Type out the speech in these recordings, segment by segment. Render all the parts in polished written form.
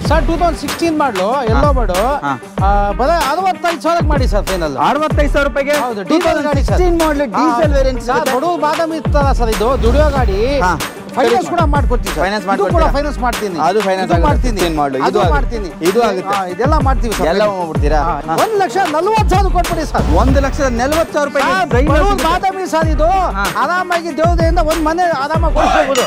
Sir 2016 ಮಾಡಲು ಎಲ್ಲೋ ಬಡು ಬರೀ 65,000 ಮಾಡಿ ಸರ್ ಫೈನಲ್ 65,000 ರೂಪಾಯಿಗೆ ಹೌದು ಡೀಸೆಲ್ ಗಾಡಿ ಸರ್ ಡೀಸೆಲ್ ವೇರಿಯಂಟ್ ಬಡು ಬಾದಾಮಿ ಇತ್ತಲ್ಲ ಸರ್ ಇದು ದುಡಿಯೋ ಗಾಡಿ ಫೈನಾನ್ಸ್ ಕೂಡ ಮಾಡ್ಕೊಡ್ತೀವಿ ಫೈನಾನ್ಸ್ ಫೈನಾನ್ಸ್ ಮಾಡ್ತೀನಿ ಅದು ಫೈನಾನ್ಸ್ ಮಾಡ್ತೀನಿ ಇದು ಮಾಡ್ತೀನಿ ಇದು ಆಗುತ್ತೆ ಇದೆಲ್ಲ ಮಾಡ್ತೀವಿ ಸರ್ ಎಲ್ಲ ಮಾಡ್ಬಿಡ್ತೀರಾ 1,40,000 ಕೊಟ್ಬಿಡಿ ಸರ್ 1,40,000 ರೂಪಾಯಿ ಬಾದಾಮಿ ಸರ್ ಇದು ಆರಾಮಾಗಿ ದೇವತೆಯಿಂದ ಒಂದ್ ಮನೆ ಆರಾಮಾಗಿ ಕೊಡ್ಬೋದು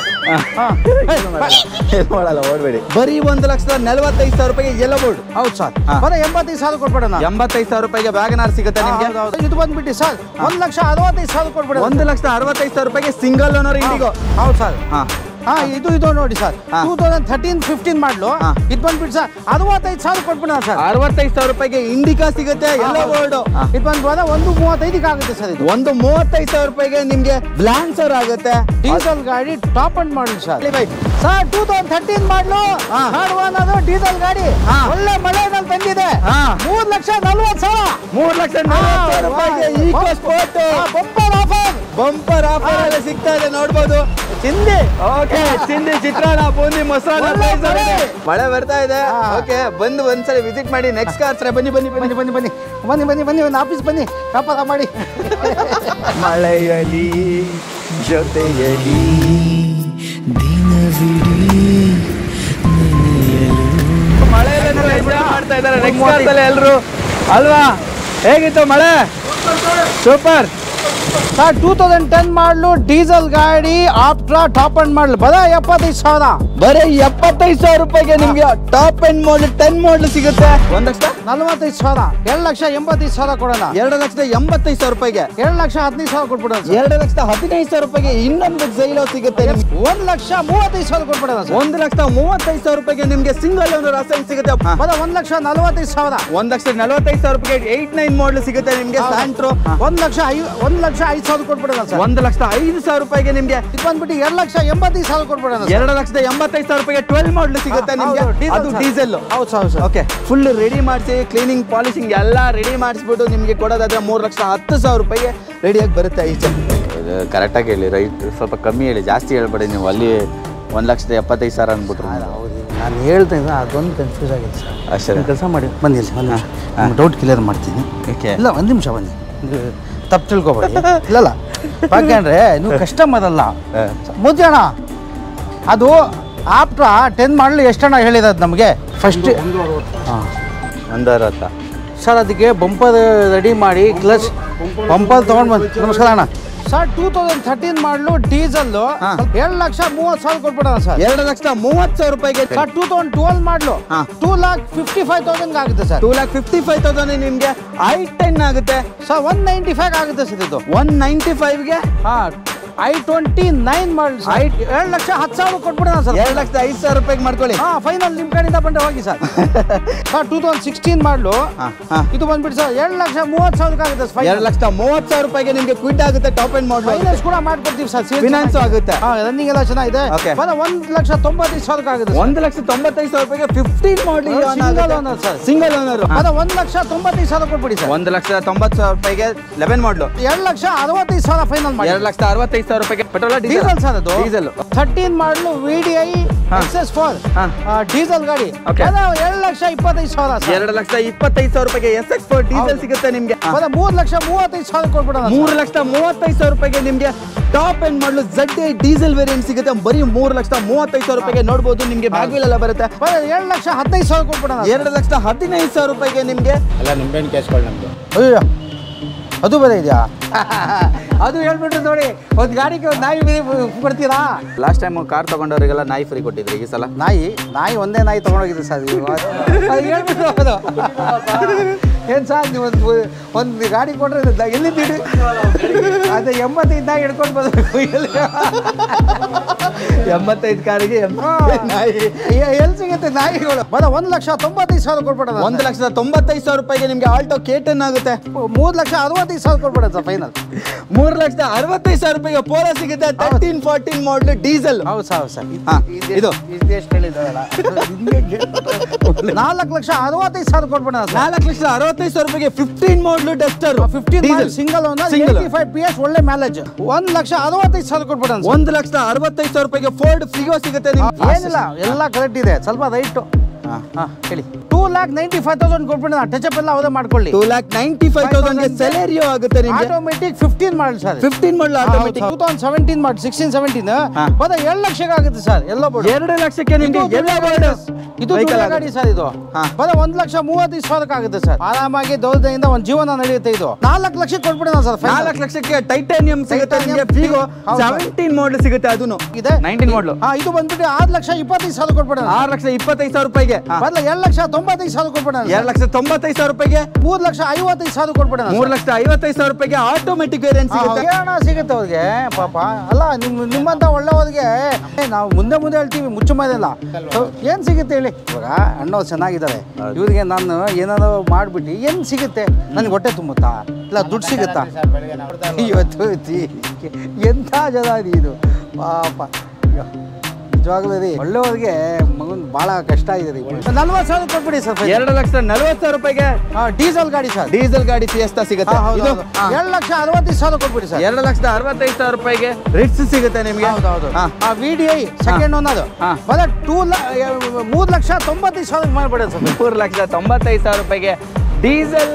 ಮಾಡಲ್ಲ ಓಡ್ಬೇಡಿ ಬರೀ 1,45,000 ರೂಪಾಯಿಗೆ ಎಲ್ಲ ಬೋರ್ಡ್ ಹೌದು ಸರ್ ಬರೀ 85,000 ಕೊಟ್ಬಿಡೋಣ 85,000 ರೂಪಾಯಿಗೆ ವ್ಯಾಗನಾರ್ ಸಿಗುತ್ತೆ ನಿಮಗೆ ಇದು ಬಂದ್ಬಿಟ್ಟು ಸರ್ 1,65,000 ಕೊಟ್ಬಿಡಿ 1,65,000 ರೂಪಾಯಿಗೆ ಸಿಂಗಲ್ ಓನರ್ ಇಂಡಿಗೋ ಹೌದು ಸರ್ ಇದು ನೋಡಿ ಸರ್ 2013-15 ಮಾಡಲು ಇದು ಬಂದ್ಬಿಟ್ಟು ಸರ್ 65,000 ಕೊಟ್ಬಿಡ ಸರ್ 65,000 ರೂಪಾಯಿಗೆ ಇಂಡಿಕಾ ಸಿಗುತ್ತೆ ಎಲ್ಲ ಬೋರ್ಡ್ ಇದು ಬಂದ್ಬೋದ 135 ಆಗುತ್ತೆ ಸರ್ ಇದು 135,000 ರೂಪಾಯಿಗೆ ನಿಮ್ಗೆ ಬ್ಲಾನ್ಸರ್ ಆಗುತ್ತೆ ಡೀಸೆಲ್ ಗಾಡಿ top and model sir sir 2013 ಮಾಡಲು ಅದು ಡೀಸೆಲ್ ಗಾಡಿ ಒಳ್ಳೆ ಮಳೆನಲ್ಲಿ ಬಂದಿದೆ 3,40,000 ರೂಪಾಯಿಗೆ ಈಕೋ ಸ್ಪೋರ್ಟ್ ಬಂಪರ್ ಆಫರ್ ಎಲ್ಲ ಸಿಗ್ತಾ ಇದೆ ನೋಡ್ಬೋದು ಚಿಂದಿ ಓಕೆ ಚಿಂದಿ ಚಿತ್ರಾನ್ನ ಬೂಂದಿ ಮಸಾಲ ಮಳೆ ಬರ್ತಾ ಇದೆ ಓಕೆ ಬಂದು ಒಂದ್ಸರಿ ವಿಸಿಟ್ ಮಾಡಿ ನೆಕ್ಸ್ಟ್ ಕಾರ್ ಬನ್ನಿ ಬನ್ನಿ ಬನ್ನಿ ಬನ್ನಿ ಬನ್ನಿ ಬನ್ನಿ ಬನ್ನಿ ಬನ್ನಿ ಒಂದು ಆಫೀಸ್ ಬನ್ನಿ ವ್ಯಾಪಾರ ಮಾಡಿ ಮಳೆಯಲಿ ಜೊತೆಯಲಿ ಮಳೆಯಲ್ಲಿ ಮಾಡ್ತಾ ಇದ್ದಾರೆ ನೆಕ್ಸ್ಟ್ ಕಾರ್ ಎಲ್ಲರೂ ಅಲ್ವಾ ಹೇಗಿತ್ತು ಮಳೆ ಸೂಪರ್ ಸರ್ 2010 ಮಾಡಲು ಡೀಸೆಲ್ ಗಾಡಿ ಆಪ್ಟ್ರಾ ಟಾಪ್ ಅಂಡ್ ಮಾಡಲ್ ಬರೀ 75,000 ಬರೀ 75,000 ರೂಪಾಯಿಗೆ ನಿಮ್ಗೆ ಟಾಪ್ ಅಂಡ್ ಮಾಡಲ್ 10 ಮಾಡಲ್ ಸಿಗುತ್ತೆ 1,45,000 2,80,000 ಕೊಡೋಣ 2,85,000 ರೂಪಾಯಿಗೆ 2,15,000 ಕೊಟ್ಬಿಡೋಣ 2,15,000 ರೂಪಾಯಿಗೆ ಇನ್ನೊಂದು ಜೈಲೋ ಸಿಗುತ್ತೆ 1,35,000 ಕೊಟ್ಬಿಡೋಣ 1,35,000 ರೂಪಾಯಿಗೆ ನಿಮ್ಗೆ ಸಿಂಗಲ್ ಓನರ್ ಅಸೈನ್ ಸಿಗುತ್ತೆ ಬರೀ 1,45,000 1,45,000 ರೂಪಾಯಿಗೆ 89 ಮಾಡಲ್ ಸಿಗುತ್ತೆ ನಿಮ್ಗೆ ಸ್ಯಾಂಟ್ರೋ 1,05,000 ಕೊಟ್ಬಿಡೋಣ ಸರ್ 1,05,000 ರೂಪಾಯಿಗೆ ನಿಮ್ಗೆ ಇದು ಬಂದ್ಬಿಟ್ಟು 2,80,000 ಕೊಟ್ಬಿಡೋಣ 2,85,000 ರೂಪಾಯಿಗೆ 12 ಮಾಡಲ್ ಸಿಗುತ್ತೆ ನಿಮ್ಗೆ ಅದು ಡೀಸೆಲ್ ಹೌದು ಸರ್ ಓಕೆ ಫುಲ್ ರೆಡಿ ಮಾಡಿಸಿ ಕ್ಲೀನಿಂಗ್ ಪಾಲಿಶಿಂಗ್ ಎಲ್ಲ ರೆಡಿ ಮಾಡಿಸ್ಬಿಟ್ಟು ನಿಮಗೆ ಕೊಡೋದಾದ್ರೆ 3,10,000 ರೂಪಾಯಿಗೆ ರೆಡಿಯಾಗಿ ಬರುತ್ತೆ ಈಚೆ ಇದು ಕರೆಕ್ಟಾಗಿ ಹೇಳಿ ರೈಟ್ ಸ್ವಲ್ಪ ಕಮ್ಮಿ ಹೇಳಿ ಜಾಸ್ತಿ ಹೇಳ್ಬೇಡಿ ನೀವು ಅಲ್ಲಿ 1,75,000 ಅಂದ್ಬಿಟ್ರು ನಾನು ಹೇಳ್ತಾ ಇದ್ದೆ ಅದೊಂದು ಕನ್ಫ್ಯೂಸ್ ಆಗಿದೆ ಸರ್ ಅಷ್ಟೇ ಕೆಲಸ ಮಾಡಿ ಬನ್ನಿ ಡೌಟ್ ಕ್ಲಿಯರ್ ಮಾಡ್ತೀನಿ ಇಲ್ಲ ಒಂದು ನಿಮಿಷ ಬನ್ನಿ ತಪ್ಪು ತಿಳ್ಕೊಬೇಡಿ ಇಲ್ಲಲ್ಲ ಯಾಕೆಂದ್ರೆ ನೀವು ಕಸ್ಟಮರ್ ಅಲ್ಲ ಮುದ್ದಣ ಅದು ಆಫ್ಟರ್ 10 ಮಾಡಲು ಎಷ್ಟಣ್ಣ ಹೇಳಿದ ನಮಗೆ ಫಸ್ಟ್ ಹಾಂ 1,60 ಸರ್ ಅದಕ್ಕೆ ಬಂಪರ್ ರೆಡಿ ಮಾಡಿ ಕ್ಲಚ್ ಬಂಪರ್ ತೊಗೊಂಡು ಬಂದು ನಮಸ್ಕಾರ ಅಣ್ಣ ಸರ್ 2013 ಮಾಡಲು ಡೀಸೆಲ್ 2,30,000 ಕೊಟ್ಬಿಡೋಣ ಸರ್ 2,30,000 ರೂಪಾಯಿಗೆ ಸರ್ 2012 ಮಾಡಲು 2,55,000 ಆಗುತ್ತೆ ಸರ್ 2,55,000 ನಿಮ್ಗೆ i10 ಆಗುತ್ತೆ ಸರ್ 195 ಆಗುತ್ತೆ ಸರ್ ಇದು 195ಗೆ i29 ಮಾಡಲ್ 2,10,000 ಕೊಟ್ಬಿಡೋಣ ಸರ್ 2,05,000 ರೂಪಾಯಿಗೆ ಮಾಡ್ಕೊಳ್ಳಿ ಫೈನಲ್ ನಿಮ್ಮ ಕಡೆಯಿಂದ ಬಂದ್ರೆ ಹೋಗಿ ಸರ್ ಸರ್ 2016 ಮಾಡಲು ಇದು ಬಂದ್ಬಿಟ್ಟು ಸರ್ 2,30,000 ಆಗುತ್ತೆ ಸರ್ 2,30,000 ರೂಪಾಯಿಗೆ ನಿಮ್ಗೆ ಕ್ವಿಟ್ ಆಗುತ್ತೆ ಟಾಪ್ ಅಂಡ್ ಮಾಡಲ್ ಫೈನಾನ್ಸ್ ಕೂಡ ಮಾಡ್ಕೊಡ್ತೀವಿ ಸರ್ ಫೈನಾನ್ಸ್ ಆಗುತ್ತೆ ರನ್ನಿಂಗ್ ಎಲ್ಲ ಚೆನ್ನಾಗಿದೆ 1,95,000 ಆಗುತ್ತೆ 1,95,000 ರೂಪಾಯಿಗೆ 15 ಮಾಡಲ್ ಸರ್ ಸಿಂಗಲ್ ಓನರ್ 1,95,000 ಕೊಟ್ಬಿಡಿ ಸರ್ 1,90,000 ರೂಪಾಯಿಗೆ 11 ಮಾಡಲು 2,65,000 ಫೈನಲ್ ಮಾಡಿ 2,65,000 ರೂಪಾಯಿಗೆ ಪೆಟ್ರೋಲ್ ಡೀಸೆಲ್ ಸರ್ ಅದು ಡೀಸೆಲ್ 13 ಮಾಡಲು VDI XS4 ಡೀಸೆಲ್ ಗಾಡಿ 2,25,000 2,25,000 ರೂಪಾಯಿಗೆ SX4 ಡೀಸೆಲ್ ಸಿಗುತ್ತೆ ನಿಮ್ಗೆ 3,35,000 ಕೊಟ್ಬಿಡೋಣ 3,35,000 ರೂಪಾಯಿಗೆ ನಿಮ್ಗೆ ಟಾಪ್ ಎಂಡ್ ಮಾಡಲು ZI ಡೀಸೆಲ್ ವೇರಿಯಂಟ್ ಸಿಗುತ್ತೆ ಬರೀ 3,35,000 ರೂಪಾಯಿಗೆ ನೋಡಬಹುದು ನಿಮ್ಗೆ ಬ್ಯಾಗ್ವಿಲ್ ಎಲ್ಲ ಬರುತ್ತೆ 2,15,000 ಕೊಟ್ಬಿಡೋಣ 2,15,000 ರೂಪಾಯಿಗೆ ನಿಮ್ಗೆ ಎಲ್ಲ ನಿಂಬೆಹಣ್ಣು ಕೇಸ್ಗಳು ನಮ್ಮದು ಅಯ್ಯೋ ಅದು ಬೇರೆ ಇದೆಯಾ ಅದು ಹೇಳ್ಬಿಟ್ರು ನೋಡಿ ಒಂದು ಗಾಡಿಗೆ ಒಂದು ನಾಯಿ ಕೊಡ್ತೀರಾ ಲಾಸ್ಟ್ ಟೈಮ್ ಕಾರ್ ತಗೊಂಡವರಿಗೆಲ್ಲ ನಾಯಿ ಫ್ರೀ ಕೊಟ್ಟಿದ್ರಿ ಈ ಸಲ ನಾಯಿ ಒಂದೇ ನಾಯಿ ತೊಗೊಂಡೋಗಿದ್ರಿ ಸರ್ ಅದು ಹೇಳ್ಬಿಟ್ರು ಅದು ಏನು ಸರ್ ನೀವು ಒಂದು ಗಾಡಿ ಕೊಟ್ಟರೆ ಎಲ್ಲಿದ್ದೀರಿ ಅದೇ 85 ನಾಯಿ ಹಿಡ್ಕೊಂಡು ಬರಬೇಕು ಎಲ್ಲಿ 85 ಕಾರಿಗೆ ಎಲ್ಲಿ ಸಿಗುತ್ತೆ ನಾಯಿಗಳು 1,95,000 ಕೊಟ್ಬಿಡೋಣ 1,95,000 ರೂಪಾಯಿಗೆ ನಿಮ್ಗೆ ಆಲ್ಟೋ K10 ಆಗುತ್ತೆ 3,65,000 ಕೊಟ್ಬಿಡೋಣ ಸರ್ ಫೈನಲ್ 3,65,000 ರೂಪಾಯಿಗೆ ಪೋಲೋ ಸಿಗುತ್ತೆ 13-14 ಮಾಡಲ್ ಡೀಸೆಲ್ ಹೌದು ಸರ್ ಇದು ಎಷ್ಟು ಹೇಳಿದ್ದಾರಲ್ಲ 4,65,000 ಕೊಟ್ಬಿಡೋಣ 4,65,000 ರೂಪಾಯಿಗೆ 15 ಮಾಡಲ್ ಡಸ್ಟರ್ 15 ಸಿಂಗಲ್ 85 PS ಒಳ್ಳೆ ಮೈಲೇಜ್ 1,65,000 ಕೊಟ್ಬಿಡೋಣ 1,65,000 ರೂಪಾಯಿಗೆ ಫೋರ್ಡ್ ಫ್ರಿಗೋ ಸಿಗುತ್ತೆ ನಿಮ್ಗೆ. ಏನಿಲ್ಲ ಎಲ್ಲ ಕರೆಕ್ಟ್ ಇದೆ, ಸ್ವಲ್ಪ ರೈಟು ಹೇಳಿ. 2,95,000 ಕೊಟ್ಬಿಟ್ಟು ಟಚ್ ಅಪ್ ಎಲ್ಲ ಅವರೇ ಮಾಡ್ಕೊಳ್ಳಿ. 2,95,000 ಸೆಲೆರಿಯೋ ಆಗುತ್ತೆ ನಿಮ್ಗೆ. Automatic 15 model sir, 15 model automatic. 2017 ಮಾಡಿ 16-17 ಬದ 2 ಲಕ್ಷಕ್ಕೆ ಆಗುತ್ತೆ ಸರ್. ಎಲ್ಲ 2 ಲಕ್ಷಕ್ಕೆ ನಿಮ್ಗೆ ಎಲ್ಲ ಬೋರ್ಡ್. ಇದು ಗಾಡಿ ಸರ್, ಇದು ಬದ 1,35,000 ಆಗುತ್ತೆ ಸರ್. ಆರಾಮಾಗಿ ದೌರ್ಯದಿಂದ ಒಂದು ಜೀವನ ನಡೆಯುತ್ತೆ. ಇದು 4 ಲಕ್ಷಕ್ಕೆ ಕೊಟ್ಬಿಡೋಣ ಸರ್. 4 ಲಕ್ಷಕ್ಕೆ ಟೈಟಾನಿಯಂ ಸಿಗುತ್ತೆ ನಿಮ್ಗೆ. ಫ್ರಿಗೋ 17 ಮಾಡಲ್ ಸಿಗುತ್ತೆ, ಅದನ್ನು ಇದೆ 19 ಮಾಡಲ್. ಇದು ಬಂದ್ಬಿಟ್ಟು 6,25,000 ಕೊಟ್ಬಿಡೋಣ. 6,25,000 ರೂಪಾಯಿಗೆ ಬದಲ 2,95,000 ಕೊಟ್ಬಿಡೋಣ. 2,95,000 ರೂಪಾಯಿಗೆ 3,55,000 ಕೊಟ್ಬಿಡೋಣ. 3,55,000 ರೂಪಾಯಿಗೆ ಆಟೋಮೆಟಿಕ್ ವೇರಿಯಂಟ್ ಸಿಗುತ್ತೆ. ಹಣ ಸಿಗುತ್ತೆ ಅವ್ರಿಗೆ ಪಾಪ. ಅಲ್ಲ ನಿಮ್ಮಂತ ಒಳ್ಳೆಯವ್ರಿಗೆ ನಾವು ಮುಂದೆ ಹೇಳ್ತೀವಿ, ಮುಚ್ಚು ಮನೆಯಲ್ಲ. ಏನ್ ಸಿಗುತ್ತೆ ಹೇಳಿ? ಇವಾಗ ಅಣ್ಣವ್ರು ಚೆನ್ನಾಗಿದ್ದಾರೆ, ಇವ್ರಿಗೆ ನಾನು ಏನಾದ್ರು ಮಾಡ್ಬಿಟ್ಟು ಏನ್ ಸಿಗುತ್ತೆ? ನನ್ಗೆ ಹೊಟ್ಟೆ ತುಂಬುತ್ತಾ? ಇಲ್ಲ ದುಡ್ಡು ಸಿಗುತ್ತಾ? ಇವತ್ತು ಎಂಥ ಜನ ಇದು ಪಾಪ. ನಿಜವಾಗ್ಲೂ ಒಳ್ಳೆಯವ್ರಿಗೆ ಮಗನ್ ಬಹಳ ಕಷ್ಟ ಇದೆ. 40,000 ಕೊಟ್ಬಿಡಿ ಸರ್. 2,40,000 ರೂಪಾಯಿಗೆ ಡೀಸೆಲ್ ಗಾಡಿ ಸರ್. ಡೀಸೆಲ್ ಗಾಡಿ ಫಿಯೆಸ್ಟಾ ಸಿಗುತ್ತೆ. 2,65,000 ಕೊಟ್ಬಿಡಿ ಸರ್. 2,65,000 ರೂಪಾಯಿಗೆ ರಿಟ್ಸ್ ಸಿಗುತ್ತೆ ನಿಮ್ಗೆ. ಹೌದೌದು. VDI ಸೆಕೆಂಡ್ ಓನ್ ಅದು ಬದ 3,95,000 ಮಾಡ್ಬಿಡಿ ಸರ್. 3,95,000 ರೂಪಾಯಿಗೆ ಡೀಸೆಲ್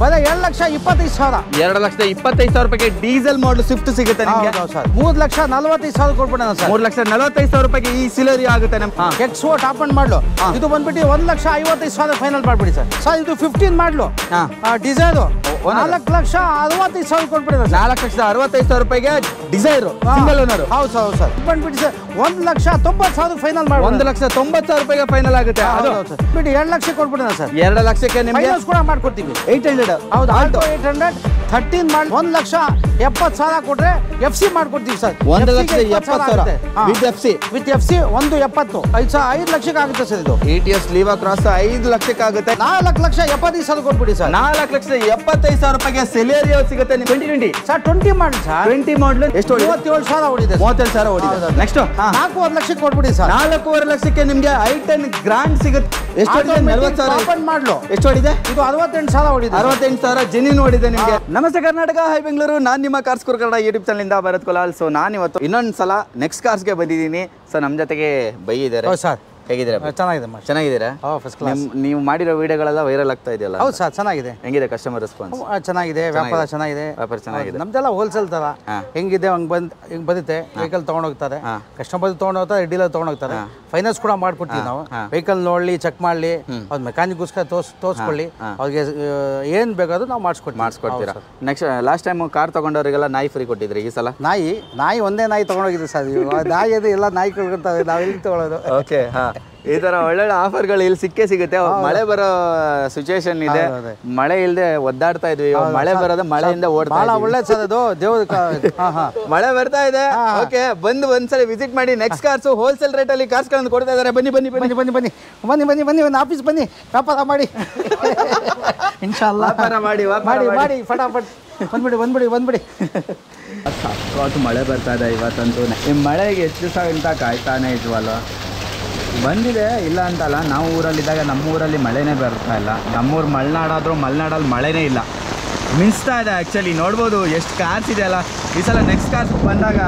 ಬದ 2,25,000. 2,25,000 ರೂಪಾಯಿಗೆ ಡೀಸೆಲ್ ಮಾಡಲ್ ಸ್ವಿಫ್ಟ್ ಸಿಗುತ್ತೆ ನಿಮ್ಗೆ. 3,45,000 ಕೊಟ್ಬಿಡೋಣ ಸರ್. 3,45,000 ರೂಪಾಯಿಗೆ ಈ ಸಿಲರಿ ಆಗುತ್ತೆ ನಮ್ಗೆ. ಎಕ್ಸೋ ಟಾಪ್ ಅಂಡ್ ಮಾಡ್ಲು ಇದು ಬಂದ್ಬಿಟ್ಟು 1,55,000 ಫೈನಲ್ ಮಾಡ್ಬಿಡಿ ಸರ್. ಸರ್ ಇದು 15 ಮಾಡ್ಲು ಡಿಸೈರ್ 4,65,000 ಕೊಟ್ಬಿಡಿ. 4,65,000 ರೂಪಾಯಿಗೆ ಡಿಸೈರ್ ಸಿಂಗಲ್ ಓನರ್. ಹೌದು ಸರ್, ಹೌದು ಸರ್. ಬಂದ್ಬಿಟ್ಟು ಸರ್ 1,90,000 ಫೈನಲ್ ಮಾಡಿ. 1,90,000 ರೂಪಾಯಿಗೆ ಫೈನಲ್ ಆಗುತ್ತೆ. ಬಿಟ್ಟು 2 ಲಕ್ಷ ಕೊಟ್ಬಿಡೋಣ ಸರ್. 2 ಲಕ್ಷಕ್ಕೆ ನಿಮ್ಗೆ ಕೂಡ ಮಾಡ್ಕೊಡ್ತೀವಿ. 800. ಹೌದು, ಆಲ್ಟೋ 800 13 ಮಾಡಿ 1,70,000 ಕೊಟ್ರೆ FC ಮಾಡ್ಕೊಡ್ತೀವಿ sir. 1,70,000 with FC. With FC 1,70,000 5 ಲಕ್ಷಕ್ಕೆ ಆಗುತ್ತೆ ಸರ್. ಇದು ATS ಲೀವಾ ಕ್ರಾಸ್ 5 ಲಕ್ಷಕ್ಕೆ ಆಗುತ್ತೆ. 4,75,000 ಕೊಟ್ಬಿಡಿ ಸರ್. 4,75,000 ರೂಪಾಯಿಗೆ ಸೆಲೆರಿಯೋ ಸಿಗುತ್ತೆ. 2020 ಸರ್ 20 ಮಾಡಿ ಸರ್. 20 ಮಾಡಲ್ ಎಷ್ಟು? 37,000 ಓಡಿದೆ. 37,000 ಓಡಿದೆ. ನೆಕ್ಸ್ಟ್ 4,5 ಲಕ್ಷಕ್ಕೆ ಕೊಟ್ಬಿಡಿ ಸರ್. 4,5 ಲಕ್ಷಕ್ಕೆ ನಿಮ್ಗೆ i10 ಗ್ರಾಂಡ್ ಸಿಗುತ್ತೆ. ಎಷ್ಟು ಓಡಿದೆ? 40,000 ಮಾಡ್ಲು. ಎಷ್ಟು ಓಡಿದೆ? ಇದು 68,000 ಓಡಿದೆ. 68,000 ಜೆನ್ಯೂನ್ ಓಡಿದೆ ನಿಮ್ಗೆ. ನಮಸ್ತೆ ಕರ್ನಾಟಕ, ಹೈ ಬೆಂಗಳೂರು. ನಾನು ನಿಮ್ಮ ಕಾರ್ಸ್ ಕುರ್ ಕನ್ನಡ ಯೂಟ್ಯೂಬ್ ಚಾನಲ್ ಇಂದ ಭರತ್ ಕುಲಾಲ್. ಸೊ ನಾನು ಇವತ್ತು ಇನ್ನೊಂದು ಸಲ ನೆಕ್ಸ್ಟ್ ಕಾರ್ಸ್ಗೆ ಬಂದಿದ್ದೀನಿ. ಸೊ ನಮ್ಮ ಜೊತೆಗೆ ಬೈ ಇದ್ದಾರೆ. ಸರ್ ಹೇಗಿದ್ದೀರಾ? ಚೆನ್ನಾಗಿದೆ. ಚೆನ್ನಾಗಿದ್ದೀರಾ? First class. ನೀವು ಮಾಡಿರೋ ವಿಡಿಯೋಗಳೆಲ್ಲ ವೈರಲ್ ಆಗ್ತಾ ಇದೆಯಲ್ಲ? ಹೌದು ಸರ್, ಚೆನ್ನಾಗಿದೆ. ಹೆಂಗಿದೆ ಕಸ್ಟಮರ್ ರೆಸ್ಪಾನ್ಸ್? ಚೆನ್ನಾಗಿದೆ. ವ್ಯಾಪಾರ ಚೆನ್ನಾಗಿದೆ. ವ್ಯಾಪಾರ ಚೆನ್ನಾಗಿದೆ. ನಮ್ದೆಲ್ಲ ಹೋಲ್ಸೇಲ್ ತರ ಹೆಂಗಿದೆ ಹಿಂಗ್ ಬರುತ್ತೆ. ವೆಹಿಕಲ್ ತಗೊಂಡೋಗ್ತಾರೆ, ಕಸ್ಟಮರ್ ತಗೊಂಡೋಗ್ತಾರೆ, ಡೀಲರ್ ತಗೊಂಡೋಗ್ತಾರೆ. ಫೈನಾನ್ಸ್ ಕೂಡ ಮಾಡ್ಕೊಡ್ತೀವಿ ನಾವು. ವೆಹಿಕಲ್ ನೋಡ್ಲಿ, ಚೆಕ್ ಮಾಡ್ಲಿ, ಅವ್ರ ಮೆಕ್ಯಾನಿಕ್ಗೋಸ್ಕರ ತೋರಿಸ್ಕೊಳ್ಳಿ, ಅವ್ರಿಗೆ ಏನ್ ಬೇಕಾದ್ರೂ ನಾವು ಮಾಡಿಸ್ಕೊಡ್ತೀರಾ. ನೆಕ್ಸ್ಟ್ ಲಾಸ್ಟ್ ಟೈಮ್ ಕಾರ್ ತಗೊಂಡವರಿಗೆಲ್ಲ ನಾಯಿ ಫ್ರೀ ಕೊಟ್ಟಿದ್ರಿ. ಈ ಸಲ ನಾಯಿ ಒಂದೇ ನಾಯಿ ತಗೊಂಡೋಗಿದ್ರಿ ಸರ್. ನಾಯಿ ಅದು ಎಲ್ಲ ನಾಯಿ ಕೊಡ್ಕೊಳ್ತಾವೆ, ನಾವು ಎಲ್ಲಿ ತಗೊಳ್ಳೋದು? ಓಕೆ. ಈ ತರ ಒಳ್ಳೊಳ್ಳೆ ಆಫರ್ಗಳು ಇಲ್ಲಿ ಸಿಗುತ್ತೆ. ಮಳೆ ಬರೋ ಸಿಚುವೇಶನ್ ಇದೆ, ಮಳೆ ಇಲ್ಲದೆ ಒದ್ದಾಡ್ತಾ ಇದ್ವಿ. ಮಳೆ ಬರೋದು, ಮಳೆಯಿಂದ ಓಡ್ತಾ ಒಳ್ಳೆ ಸರ್ ಅದು ದೇವ್ರ. ಮಳೆ ಬರ್ತಾ ಇದೆ. ಓಕೆ, ಬಂದು ಒಂದ್ಸಲ ವಿಸಿಟ್ ಮಾಡಿ. ನೆಕ್ಸ್ಟ್ ಕಾರ್ಸ್ ಹೋಲ್ಸೇಲ್ ರೇಟ್ ಅಲ್ಲಿ ಕಾರ್ಸ್ ಗಳನ್ನು ಕೊಡ್ತಾ ಇದಾರೆ. ಬನ್ನಿ ಬನ್ನಿ ಬನ್ನಿ ಬನ್ನಿ ಬನ್ನಿ ಬನ್ನಿ ಬನ್ನಿ ಬನ್ನಿ ಒಂದು ಆಫೀಸ್ ಬನ್ನಿ, ವ್ಯಾಪಾರ ಮಾಡಿ. ಇನ್ಶಾಲ್ಲ ವ್ಯಾಪಾರ ಮಾಡಿ ಮಾಡಿ ಫಟಾಫಟ್ ಬಂದ್ಬಿಡಿ. ಮಳೆ ಬರ್ತಾ ಇದೆ ಇವತ್ತಂತೂ. ಈ ಮಳೆಗೆ ಎಷ್ಟು ದಿವಸ ಅಂತ ಕಾಯ್ತಾನೆ ಇದ್ವಲ್ಲ. ಬಂದಿದೆ, ಇಲ್ಲ ಅಂತಲ್ಲ. ನಾವು ಊರಲ್ಲಿದ್ದಾಗ ನಮ್ಮ ಊರಲ್ಲಿ ಮಳೆನೇ ಬರ್ತಾ ಇಲ್ಲ. ನಮ್ಮೂರು ಮಲೆನಾಡಾದರೂ ಮಲೆನಾಡಲ್ಲಿ ಮಳೆನೇ ಇಲ್ಲ, ಮಿನ್ಸ್ತಾ ಇದೆ. ಆ್ಯಕ್ಚುಲಿ ನೋಡ್ಬೋದು ಎಷ್ಟು ಕಾರ್ಸ್ ಇದೆ ಅಲ್ಲ. ಈ ಸಲ ನೆಕ್ಸ್ಟ್ ಕಾರ್ಸ್ ಬಂದಾಗ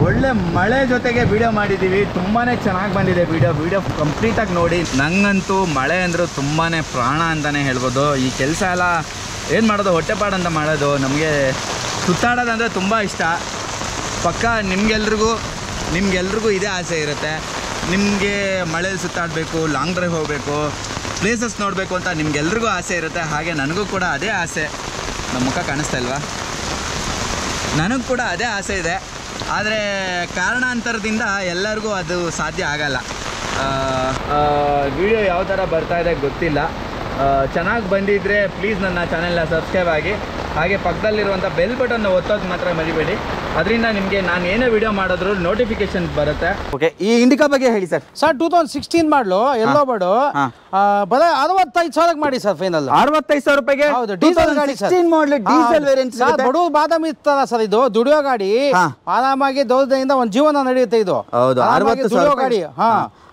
ಒಳ್ಳೆ ಮಳೆ ಜೊತೆಗೆ ವಿಡಿಯೋ ಮಾಡಿದ್ದೀವಿ. ತುಂಬಾ ಚೆನ್ನಾಗಿ ಬಂದಿದೆ ವಿಡಿಯೋ ಕಂಪ್ಲೀಟಾಗಿ ನೋಡಿ. ನಂಗಂತೂ ಮಳೆ ಅಂದರೂ ತುಂಬಾ ಪ್ರಾಣ ಅಂತಲೇ ಹೇಳ್ಬೋದು. ಈ ಕೆಲಸ ಎಲ್ಲ ಏನು ಮಾಡೋದು, ಹೊಟ್ಟೆಪಾಡಂತ ಮಾಡೋದು. ನಮಗೆ ಸುತ್ತಾಡೋದಂದರೆ ತುಂಬ ಇಷ್ಟ. ಪಕ್ಕ ನಿಮ್ಗೆಲ್ರಿಗೂ ಇದೇ ಆಸೆ ಇರುತ್ತೆ. ನಿಮಗೆ ಮಳೆಯಲ್ಲಿ ಸುತ್ತಾಡಬೇಕು, ಲಾಂಗ್ ಡ್ರೈವ್ ಹೋಗಬೇಕು, ಪ್ಲೇಸಸ್ ನೋಡಬೇಕು ಅಂತ ನಿಮ್ಗೆಲ್ರಿಗೂ ಆಸೆ ಇರುತ್ತೆ. ಹಾಗೆ ನನಗೂ ಕೂಡ ಅದೇ ಆಸೆ. ನಮ್ಮ ಮುಖ ಕಾಣಿಸ್ತಾ ಇಲ್ವಾ? ನನಗೂ ಕೂಡ ಅದೇ ಆಸೆ ಇದೆ. ಆದರೆ ಕಾರಣಾಂತರದಿಂದ ಎಲ್ಲರಿಗೂ ಅದು ಸಾಧ್ಯ ಆಗಲ್ಲ. ವಿಡಿಯೋ ಯಾವ ಥರ ಬರ್ತಾ ಇದೆ ಗೊತ್ತಿಲ್ಲ. ಚೆನ್ನಾಗಿ ಬಂದಿದ್ದರೆ ಪ್ಲೀಸ್ ನನ್ನ ಚಾನೆಲ್ನ ಸಬ್ಸ್ಕ್ರೈಬ್ ಆಗಿ. ಹಾಗೆ ಪಕ್ಕದಲ್ಲಿರುವಂಥ ಬೆಲ್ ಬಟನ್ ಒತ್ತೋದು ಮಾತ್ರ ಮರಿಬೇಡಿ. ಅದರಿಂದ ನಿಮಗೆ ನಾನು ಏನೇ ವಿಡಿಯೋ ಮಾಡಿದ್ರು ನೋಟಿಫಿಕೇಶನ್ ಬರುತ್ತೆ. ಓಕೆ, ಈ ಇಂಡಿಕಾ ಬಗ್ಗೆ ಹೇಳಿ ಸರ್. 2016 ಮಾಡಲು ಎಲ್ಲೋ ಬಡು ಬರ 65,000 ಮಾಡಿ ಸರ್ ಫೈನಲ್. 65,000 ರೂಪಾಯಿಗೆ. ಹೌದು, ಡೀಸೆಲ್ ಗಾಡಿ ಸರ್. ಡೀಸೆಲ್ ವೇರಿಯಂಟ್ ಬಡವ ಬಾದಾಮಿ ಇರ್ತಾರ ಸರ್. ಇದು ದುಡಿಯೋ ಗಾಡಿ, ಆರಾಮಾಗಿ ದೌರ್ಯದಿಂದ ಒಂದು ಜೀವನ ನಡೆಯುತ್ತೆ. ಇದು ಹೌದು, 60,000 ಗಾಡಿ.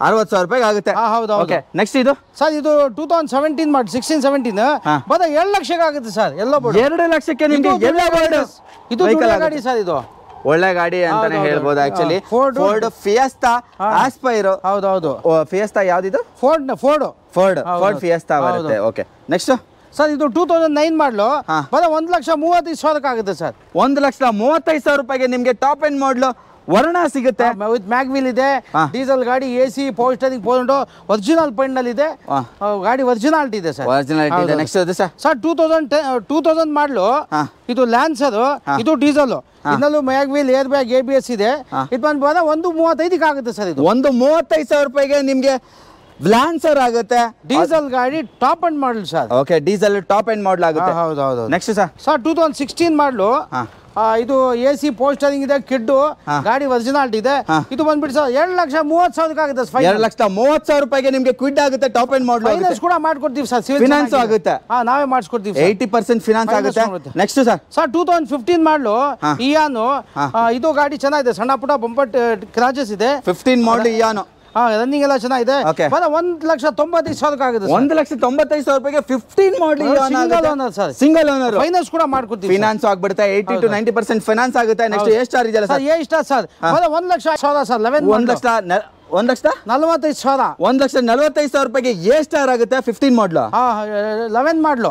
60,000 ರೂಪಾಯಿಗೆ ಆಗುತ್ತೆ. ಹೌದು. ಓಕೆ, ನೆಕ್ಸ್ಟ್ ಇದು ಸರ್ ಇದು 2017 ಮಾಡಿ 16-17 ಬದ 2 ಲಕ್ಷಕ್ಕೆ ಆಗುತ್ತೆ ಸರ್. ಎಲ್ಲ 2 ಲಕ್ಷಕ್ಕೆ ನಿಮ್ಗೆ ಎಲ್ಲ ಬೋರ್ಡ್. ಇದು ಗಾಡಿ ಸರ್. ಇದು ಒಳ್ಳೆ ಗಾಡಿ ಅಂತಾನೆ ಹೇಳ್ಬೋದು ಆಕ್ಚುಲಿ. Ford fiesta aspire. ಹೌದೌದು. ಫಿಯೆಸ್ಟಾ ಯಾವ್ದಿದು? ಫೋರ್ಡ್ ಫಿಯೆಸ್ಟಾ ಬರುತ್ತೆ. ಓಕೆ ನೆಕ್ಸ್ಟ್ ಸರ್ ಇದು 2009 ಮಾಡಲು ಬರೀ 1,35,000 ಆಗುತ್ತೆ ಸರ್. 1,35,000 ರೂಪಾಯಿಗೆ ನಿಮ್ಗೆ ಟಾಪ್ ಎಂಡ್ ಮಾಡಲು ವರ್ಣ ಸಿಗುತ್ತೆ. ವಿತ್ ಮ್ಯಾಗ್ವಿಲ್ ಇದೆ, ಡೀಸೆಲ್ ಗಾಡಿ, AC, ಪವರ್ ಸ್ಟೇರಿಂಗ್, ಪೋರ್ಟೋ, ಒರಿಜಿನಲ್ ಪೈಂಟ್ ನಲ್ಲಿ ಇದೆ. ಗಾಡಿ ಒರಿಜಿನಾಲಿಟಿ ಇದೆ ಸರ್. ಒರಿಜಿನಾಲಿಟಿ ಇದೆ. ನೆಕ್ಸ್ಟ್ ಅದು ಸರ್ 2000 ಮಾಡಲು ಇದು ಲ್ಯಾನ್ಸರ್, ಇದು ಡೀಸೆಲ್. ಇದರಲ್ಲೂ ಮ್ಯಾಗ್ವಿಲ್, ಏರ್ ಬ್ಯಾಗ್, ABS ಇದೆ. ಇದು ಬಂದು 1,35,000 ಆಗುತ್ತೆ ಸರ್. ಇದು 1,35,000 ರೂಪಾಯಿಗೆ ನಿಮ್ಗೆ ಲ್ಯಾನ್ಸರ್ ಆಗುತ್ತೆ. ಡೀಸೆಲ್ ಗಾಡಿ top end model sir. Okay diesel top end model ಆಗುತ್ತೆ. ಹೌದು. ನೆಕ್ಸ್ಟ್ ಸರ್ 2016 ಮಾಡಲು ಇದು AC ಪವರ್ ಸ್ಟೇರಿಂಗ್ ಇದೆ, ಕಿಡ್ಡು ಗಾಡಿ ಒರಿಜಿನಾಲಿಟಿ ಇದೆ. ಇದು ಬಂದ್ಬಿಟ್ಟು ಸರ್ 2,30,000 ಆಗುತ್ತೆ. 2,30,000 ರೂಪಾಯಿಗೆ ನಿಮ್ಗೆ ಕ್ವಿಡ್ ಆಗುತ್ತೆ. ಟಾಪ್ ಎಂಡ್ ಮಾಡಲ್ ಫೈನಾನ್ಸ್ ಕೂಡ ಮಾಡ್ಕೊಡ್ತೀವಿ ಸರ್. ಫಿನಾನ್ಸ್ ಆಗುತ್ತೆ. ನಾವೇ ಮಾಡಿಸ್ಕೊಡ್ತೀವಿ. 80% ಫಿನಾನ್ಸ್ ಆಗುತ್ತೆ. ನೆಕ್ಸ್ಟ್ ಸರ್ 2015 ಮಾಡಲು ಇಯಾನು. ಇದು ಗಾಡಿ ಚೆನ್ನಾಗಿದೆ, ಸಣ್ಣ ಪುಟ್ಟ ಬಂಪರ್ ಕ್ರಾಚಸ್ ಇದೆ. 15 ಮಾಡಲ್ ಇಯಾನು. ರನ್ನಿಂಗ್ ಎಲ್ಲ ಚೆನ್ನಾಗಿದೆ. 1,95,000 ಆಗುತ್ತೆ. 1,95,000 ರೂಪಾಯಿಗೆ 15 ಮಾಡಲ್ ಸಿಂಗಲ್ ಓನರ್. ಫೈನಾನ್ಸ್ ಕೂಡ ಮಾಡ್ಕೊಡ್ತೀವಿ. ಫಿನಾನ್ಸ್ ಆಗ್ಬಿಡುತ್ತೆ. 80 to 90% ಫೈನಾನ್ಸ್ ಆಗುತ್ತೆ. ನೆಕ್ಸ್ಟ್ ಎಷ್ಟು ಚಾರ್ಜ್ ಇದೆ ಸರ್? ಎಷ್ಟು ಸರ್? 1,00,000 ಸರ್. 1,45,000. 1,45,000 ರೂಪಾಯಿಗೆ ಎ ಸ್ಟಾರ್ ಆಗುತ್ತೆ. 15 ಮಾಡಲು 11 ಮಾಡಲು.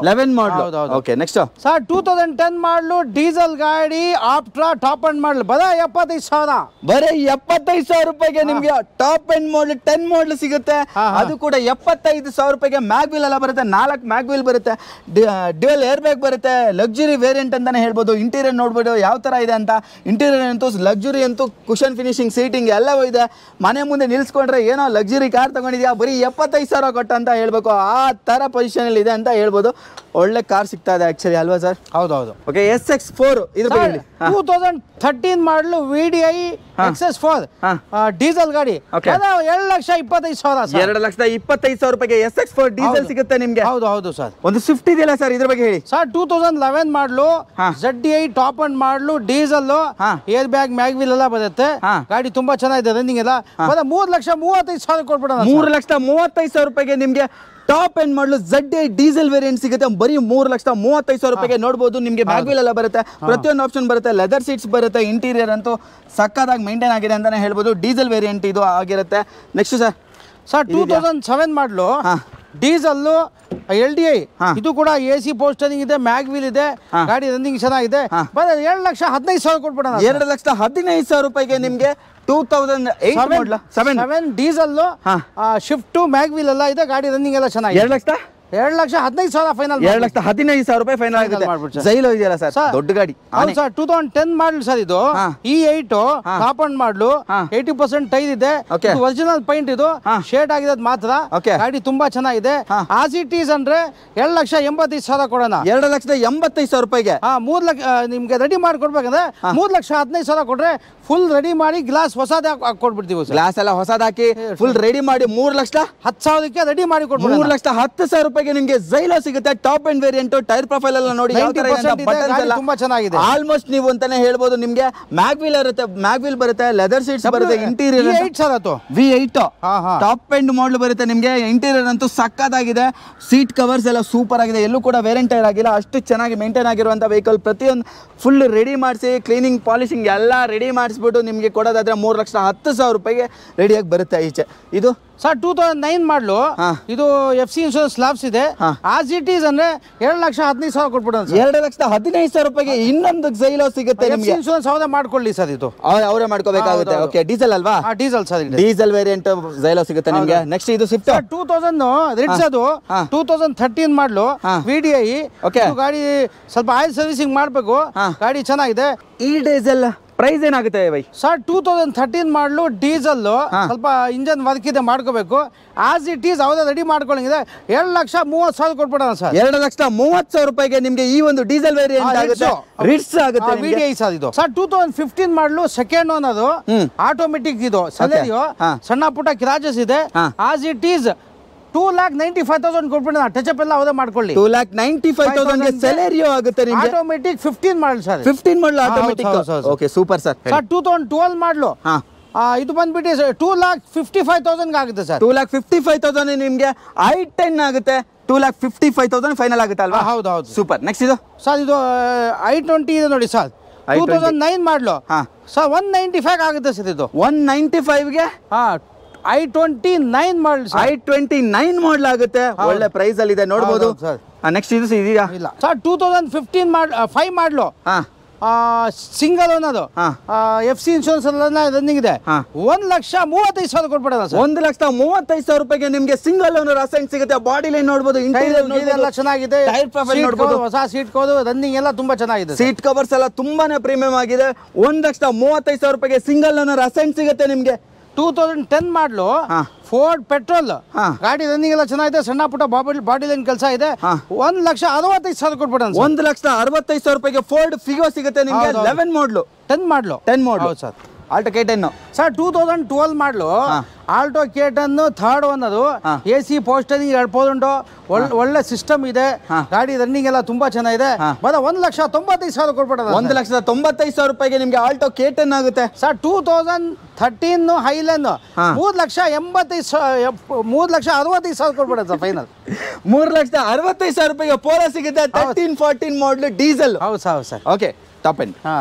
ಓಕೆ ನೆಕ್ಸ್ಟ್ ಸರ್ 2010 ಮಾಡಲು ಡೀಸೆಲ್ ಗಾಡಿ ಆಪ್ಟ್ರಾ ಟಾಪ್ ಎಂಡ್ ಮಾಡಲು ಬರೀ 75,000. ಬರೀ 75,000 ರೂಪಾಯಿಗೆ ನಿಮ್ಗೆ ಟಾಪ್ ಎಂಡ್ ಮಾಡಲ್ 10 ಮಾಡಲ್ ಸಿಗುತ್ತೆ. ಅದು ಕೂಡ 75,000 ರೂಪಾಯಿಗೆ. ಮ್ಯಾಗ್ವಿಲ್ ಎಲ್ಲ ಬರುತ್ತೆ, 4 ಮ್ಯಾಗ್ವಿಲ್ ಬರುತ್ತೆ, ಡ್ಯುಯಲ್ ಏರ್ ಬ್ಯಾಗ್ ಬರುತ್ತೆ. ಲಕ್ಸುರಿ ವೇರಿಯಂಟ್ ಅಂತಾನೆ ಹೇಳ್ಬೋದು. ಇಂಟೀರಿಯರ್ ನೋಡ್ಬೋದು ಯಾವ ತರ ಇದೆ ಅಂತ. ಇಂಟೀರಿಯರ್ ಅಂತೂ ಲಕ್ಸುರಿ ಅಂತೂ, ಕುಷನ್ ಫಿನಿಶಿಂಗ್, ಸೀಟಿಂಗ್ ಎಲ್ಲವೂ ಇದೆ. ಮನೆ ಮುಂದೆ ನಿಲ್ಸ್ಕೊಂಡ್ರೆ ಏನೋ ಲಕ್ಸುರಿ ಕಾರ್ ತಗೊಂಡಿದ್ಯಾ ಬರೀ 75,000 ಕೊಟ್ಟು ಅಂತ ಹೇಳ್ಬೇಕು. ಆ ತರ ಪೊಸಿಷನ್ ಅಲ್ಲಿ ಇದೆ ಅಂತ ಹೇಳ್ಬೋದು. ಒಳ್ಳೆ ಕಾರ್ ಸಿಗ್ತಾ ಇದೆ ಆಕ್ಚುಲಿ ಅಲ್ವಾ ಸರ್? ಹೌದೌದು. ಓಕೆ SX4 ಇದ್ರ ಬಗ್ಗೆ 2013 ಮಾಡಲು VDI XS4 ಡೀಸೆಲ್ ಗಾಡಿ 2,25,000. 2,25,000 ರೂಪಾಯಿಗೆ SX4 ಡೀಸೆಲ್ ಸಿಗುತ್ತೆ ನಿಮ್ಗೆ. ಹೌದು ಸರ್. ಒಂದು ಸ್ವಿಫ್ಟ್ ಇದೆಯಲ್ಲ ಸರ್, ಇದ್ರ ಬಗ್ಗೆ ಹೇಳಿ ಸರ್. 2011 ಮಾಡಲು ZDI ಟಾಪ್ ಅಂಡ್ ಮಾಡಲು ಡೀಸೆಲ್, ಏರ್ ಬ್ಯಾಗ್, ಮ್ಯಾಗ್ವಿಲ್ ಎಲ್ಲ ಬರುತ್ತೆ. ಗಾಡಿ ತುಂಬಾ ಚೆನ್ನಾಗಿದೆ, ರನ್ನಿಂಗ್ ಎಲ್ಲ. 3,35,000 ಕೊಟ್ಬಿಡೋಣ. 3,35,000 ರೂಪಾಯಿಗೆ ನಿಮ್ಗೆ ಟಾಪ್ ಎಂಡ್ ಮಾಡಲು ZDI ಡೀಸೆಲ್ ವೇರಿಯಂಟ್ ಸಿಗುತ್ತೆ. ಬರೀ 3,35,000 ರೂಪಾಯಿಗೆ ನೋಡಬಹುದು. ನಿಮ್ಗೆ ಮ್ಯಾಗ್ವಿಲ್ ಎಲ್ಲ ಬರುತ್ತೆ, ಪ್ರತಿಯೊಂದು ಆಪ್ಷನ್ ಬರುತ್ತೆ, ಲೆದರ್ ಸೀಟ್ಸ್ ಬರುತ್ತೆ. ಇಂಟೀರಿಯರ್ ಅಂತೂ ಸಕ್ಕದಾಗಿ ಮೇಂಟೈನ್ ಆಗಿದೆ ಅಂತಾನೆ ಹೇಳ್ಬೋದು. ಡೀಸೆಲ್ ವೇರಿಯಂಟ್ ಇದು ಆಗಿರುತ್ತೆ. ನೆಕ್ಸ್ಟ್ ಸರ್ 2007 ಮಾಡಲು ಡೀಸೆಲ್ LDI, ಇದು ಕೂಡ AC ಪವರ್ ಸ್ಟೇರಿಂಗ್ ಇದೆ, ಮ್ಯಾಗ್ವಿಲ್ ಇದೆ. ಗಾಡಿ ರನ್ನಿಂಗ್ ಚೆನ್ನಾಗಿದೆ. 2,15,000 ಕೊಟ್ಬಿಡೋಣ. 2,15,000 ರೂಪಾಯಿಗೆ ನಿಮ್ಗೆ 2008 ಡೀಸೆಲ್, ಶಿಫ್ಟ್, ಮ್ಯಾಗ್ವಿಲ್ ಎಲ್ಲ ಇದೆ. ಗಾಡಿ ರನ್ನಿಂಗ್ ಎಲ್ಲ ಚೆನ್ನಾಗಿದೆ. 2,15,000 ಫೈನಲ್. 2,15,000 ರೂಪಾಯಿ ಫೈನಲ್ ಆಗುತ್ತೆ. ಜೈಲೋ ಇದೆಯಲ್ಲ ಸರ್, ದೊಡ್ಡ ಗಾಡಿ. ಹೌದು ಸರ್. 2010 model sir. ಇದು E8 ಟಾಪ್ ಅಂಡ್ ಮಾಡಲು 80% ಟೈರ್ ಇದೆ. ಒರಿಜಿನಲ್ ಪೈಂಟ್, ಇದು ಶೇಡ್ ಆಗಿದೆ ಮಾತ್ರ. ಗಾಡಿ ತುಂಬಾ ಚೆನ್ನಾಗಿದೆ. ಆಸ್ ಇಟ್ ಈಸ್ ಅಂದ್ರೆ 2,85,000 ಕೊಡೋಣ. 2,85,000 ರೂಪಾಯಿಗೆ 3 ಲಕ್ಷ ನಿಮ್ಗೆ ರೆಡಿ ಮಾಡಿ ಕೊಡ್ಬೇಕಂದ್ರೆ 3,15,000 ಕೊಟ್ರೆ ಫುಲ್ ರೆಡಿ ಮಾಡಿ ಗ್ಲಾಸ್ ಹೊಸದೇ ಕೊಟ್ಬಿಡ್ತೀವಿ. ಗ್ಲಾಸ್ ಎಲ್ಲ ಹೊಸದ್ ಹಾಕಿ ಫುಲ್ ರೆಡಿ ಮಾಡಿ 3,10,000ಕ್ಕೆ ರೆಡಿ ಮಾಡಿ ಕೊಡ್ಬೋದು. 3,10,000 ರೂಪಾಯಿಗೆ ನಿಮ್ಗೆ ಜೈಲೋ ಸಿಗುತ್ತೆ. Top end variant. Tyre profile ಎಲ್ಲ ನೋಡಿ ತುಂಬಾ ಚೆನ್ನಾಗಿದೆ. ಆಲ್ಮೋಸ್ಟ್ ನೀವು ಅಂತಾನೆ ಹೇಳ್ಬೋದು. ನಿಮ್ಗೆ ಮ್ಯಾಗ್ವಿಲ್ ಇರುತ್ತೆ, ಮ್ಯಾಗ್ವಿಲ್ ಬರುತ್ತೆ, ಲೆದರ್ ಸೀಟ್ಸ್ ಬರುತ್ತೆ. ಇಂಟೀರಿಯರ್ V8 ಟಾಪ್ ಅಂಡ್ ಮಾಡಲ್ ಬರುತ್ತೆ ನಿಮ್ಗೆ. ಇಂಟೀರಿಯರ್ ಅಂತೂ ಸಕ್ಕತ್ತಾಗಿದೆ. ಸೀಟ್ ಕವರ್ಸ್ ಎಲ್ಲ ಸೂಪರ್ ಆಗಿದೆ. ಎಲ್ಲೂ ಕೂಡ ವೇರಿಯಂಟ್ ಟೈರ್ ಆಗಿಲ್ಲ. ಅಷ್ಟು ಚೆನ್ನಾಗಿ ಮೇಂಟೈನ್ ಆಗಿರುವಂತ ವೆಹಿಕಲ್. ಪ್ರತಿಯೊಂದು ಫುಲ್ ರೆಡಿ ಮಾಡಿಸಿ, ಕ್ಲೀನಿಂಗ್, ಪಾಲಿಶಿಂಗ್ ಎಲ್ಲ ರೆಡಿ ಮಾಡಿಸ್ಬಿಟ್ಟು ನಿಮ್ಗೆ ಕೊಡೋದಾದ್ರೆ 3,10,000 ರೂಪಾಯಿಗೆ ರೆಡಿಯಾಗಿ ಬರುತ್ತೆ ಈಚೆ. ಇದು ಸರ್ 2009 ಮಾಡಲು ಇದು FC ಇನ್ಶೂರೆನ್ಸ್ ಲಾಬ್ಸ್ ಇದೆ. ಆಸ್ ಇಟ್ ಈಸ್ ಅಂದ್ರೆ 2,15,000 ಕೊಟ್ಬಿಡೋಣ. 2,15,000 ರೂಪಾಯಿಗೆ ಇನ್ನೊಂದು ಜೈಲೋ ಸಿಗುತ್ತೆ ನಿಮ್ಗೆ. ಇನ್ಶೂರೆನ್ಸ್ ಅವರೇ ಮಾಡ್ಕೊಳ್ಳಿ ಸರ್. ಇದು ಅವರೇ ಮಾಡ್ಕೋಬೇಕಾಗುತ್ತೆ. ಓಕೆ ಡೀಸೆಲ್ ಅಲ್ವಾ? Diesel sir. ಡೀಸೆಲ್ ವೇರಿಯಂಟ್ ಜೈಲೋ ಸಿಗುತ್ತೆ ನಿಮ್ಗೆ. ನೆಕ್ಸ್ಟ್ ಇದು ಸ್ವಿಫ್ಟ್ 2000 ರಿಡ್ಸ್. ಅದು 2013 ಮಾಡಲು VDI. ಗಾಡಿ ಸ್ವಲ್ಪ ಆಯಿಲ್ ಸರ್ವಿಸಿಂಗ್ ಮಾಡಬೇಕು. ಗಾಡಿ ಚೆನ್ನಾಗಿದೆ. ಈ ಡೀಸೆಲ್ ಪ್ರೈಸ್ ಏನಾಗುತ್ತೆ ಬೈ ಸರ್? 2013 ಮಾಡಲು ಡೀಸೆಲ್, ಸ್ವಲ್ಪ ಇಂಜನ್ ವರ್ಕ್ ಇದೆ, ಮಾಡ್ಕೋಬೇಕು. ಆಸ್ ಇಟ್ ಈಸ್ ಅವರೇ ರೆಡಿ ಮಾಡ್ಕೊಳ್ಳಂಗಿದೆ. 2,30,000 ಕೊಟ್ಬಿಡೋಣ ಸರ್. 2,30,000 ರೂಪಾಯಿಗೆ ನಿಮ್ಗೆ ಈ ಒಂದು ಡೀಸೆಲ್ ವೇರಿಯಂಟ್ ಆಗುತ್ತೆ. ರಿಡ್ಸ್ ಆಗುತ್ತೆ VDI ಸರ್. ಇದು sir 2015 model second owner, automatic. ಇದು ಸೆಲೆರಿಯೋ, ಸಣ್ಣ ಪುಟ್ಟ ಕ್ರಾಚಸ್ ಇದೆ. ಆಸ್ ಇಟ್ ಈಸ್ 2,95,000 ಕೊಟ್ಬಿಡೋಣ. ಟಚ್ ಅಪ್ ಎಲ್ಲ ಅವರೇ ಮಾಡ್ಕೊಳ್ಳಿ. 2,95,000 ಸೆಲೆರಿಯೋ ಆಗುತ್ತೆ ನಿಮ್ಗೆ. Automatic 15 model sir. 15 model automatic. Okay super sir. 2012 model ಇದು ಬಂದ್ಬಿಟ್ಟು 2,55,000 ಆಗುತ್ತೆ ಸರ್. 2,55,000 ನಿಮ್ಗೆ i10 ಆಗುತ್ತೆ. 2,55,000 ಫೈನಲ್ ಆಗುತ್ತೆ ಅಲ್ವಾ? ಹೌದು. ಸೂಪರ್. ನೆಕ್ಸ್ಟ್ ಇದು ಸರ್, ಇದು i20 ಇದೆ ನೋಡಿ ಸರ್. 2009 ಮಾಡಲು ಹಾ ಸರ್ 195 ಆಗುತ್ತೆ ಸರ್ ಇದು 195ಗೆ i29 ಮಾಡಲ್ i29 ಮಾಡಲ್ ಆಗುತ್ತೆ ಒಳ್ಳೆ ಪ್ರೈಸ್ ಅಲ್ಲಿ ಇದೆ ನೋಡಬಹುದು ಸರ್ ನೆಕ್ಸ್ಟ್ ಇದು ಇದೆಯಾ ಇಲ್ಲ ಸರ್ 2015 5 ಮಾಡಲು ಹಾ ಸಿಂಗಲ್ ಅನ್ನೋದು FC ಇನ್ಶೂರೆನ್ಸ್ ಎಲ್ಲ ರನ್ನಿಂಗ್ ಇದೆ 1,35,000 ಕೊಟ್ಬಿಡೋಣ ಸರ್ 1,35,000 ರೂಪಾಯಿಗೆ ನಿಮಗೆ ಸಿಂಗಲ್ ಓನರ್ ಅಸೆಂಟ್ ಸಿಗುತ್ತೆ ಬಾಡಿ ಲೈನ್ ನೋಡಬಹುದು ಇಂಟೀರಿಯರ್ ಎಲ್ಲ ಚೆನ್ನಾಗಿದೆ ಟೈರ್ ಪ್ರೊಫೈಲ್ ನೋಡಬಹುದು ಹೊಸ ಸೀಟ್ ಕೋದು ರನ್ನಿಂಗ್ ಎಲ್ಲ ತುಂಬಾ ಚೆನ್ನಾಗಿದೆ ಸೀಟ್ ಕವರ್ಸ್ ಎಲ್ಲ ತುಂಬಾನೇ ಪ್ರೀಮಿಯಂ ಆಗಿದೆ 1,35,000 ರೂಪಾಯಿಗೆ ಸಿಂಗಲ್ ಓನರ್ ಅಸೆಂಟ್ ಸಿಗುತ್ತೆ ನಿಮಗೆ 2010 ಮಾಡಲು ಫೋರ್ಡ್ ಪೆಟ್ರೋಲ್ ಗಾಡಿ ರನ್ನಿಂಗ್ ಎಲ್ಲ ಚೆನ್ನಾಗಿದೆ ಸಣ್ಣ ಪುಟ್ಟ ಬಾಡಿ ಲೈನ್ ಕೆಲಸ ಇದೆ 1,65,000 ಕೊಟ್ಬಿಡೋಣ 1,65,000 ರೂಪಾಯಿಗೆ ಫೋರ್ಡ್ ಫಿಗೋ ಸಿಗುತ್ತೆ ನಿಮಗೆ 11 ಮಾಡಲು 10 ಮಾಡಲು ಸರ್ ಆಲ್ಟೋ K10 ಸರ್ 2012 ಮಾಡಲು ಆಲ್ಟೋ K10 ಥರ್ಡ್ ಅನ್ನೋದು AC ಪೋಸ್ಟರಿಂಗ್ ಹೇಳ್ಬೋದುಂಟು ಒಳ್ಳೆ ಸಿಸ್ಟಮ್ ಇದೆ ಗಾಡಿ ರನ್ನಿಂಗ್ ಎಲ್ಲ ತುಂಬಾ ಚೆನ್ನಾಗಿದೆ 1,95,000 ಕೊಟ್ಬಿಡೋಣ 1,95,000 ರೂಪಾಯಿಗೆ ನಿಮಗೆ ಆಲ್ಟೋ K10 ಆಗುತ್ತೆ ಸರ್ 2013 ಹೈಲೈನ್ 3,65,000 ಕೊಟ್ಬಿಡೋಣ ಸರ್ ಫೈನಲ್ 3,65,000 ರೂಪಾಯಿಗೆ ಪೋಲೋ ಸಿಗುತ್ತೆ 13-14 ಮಾಡಲ್ ಡೀಸೆಲ್ ಹೌದು sir okay top end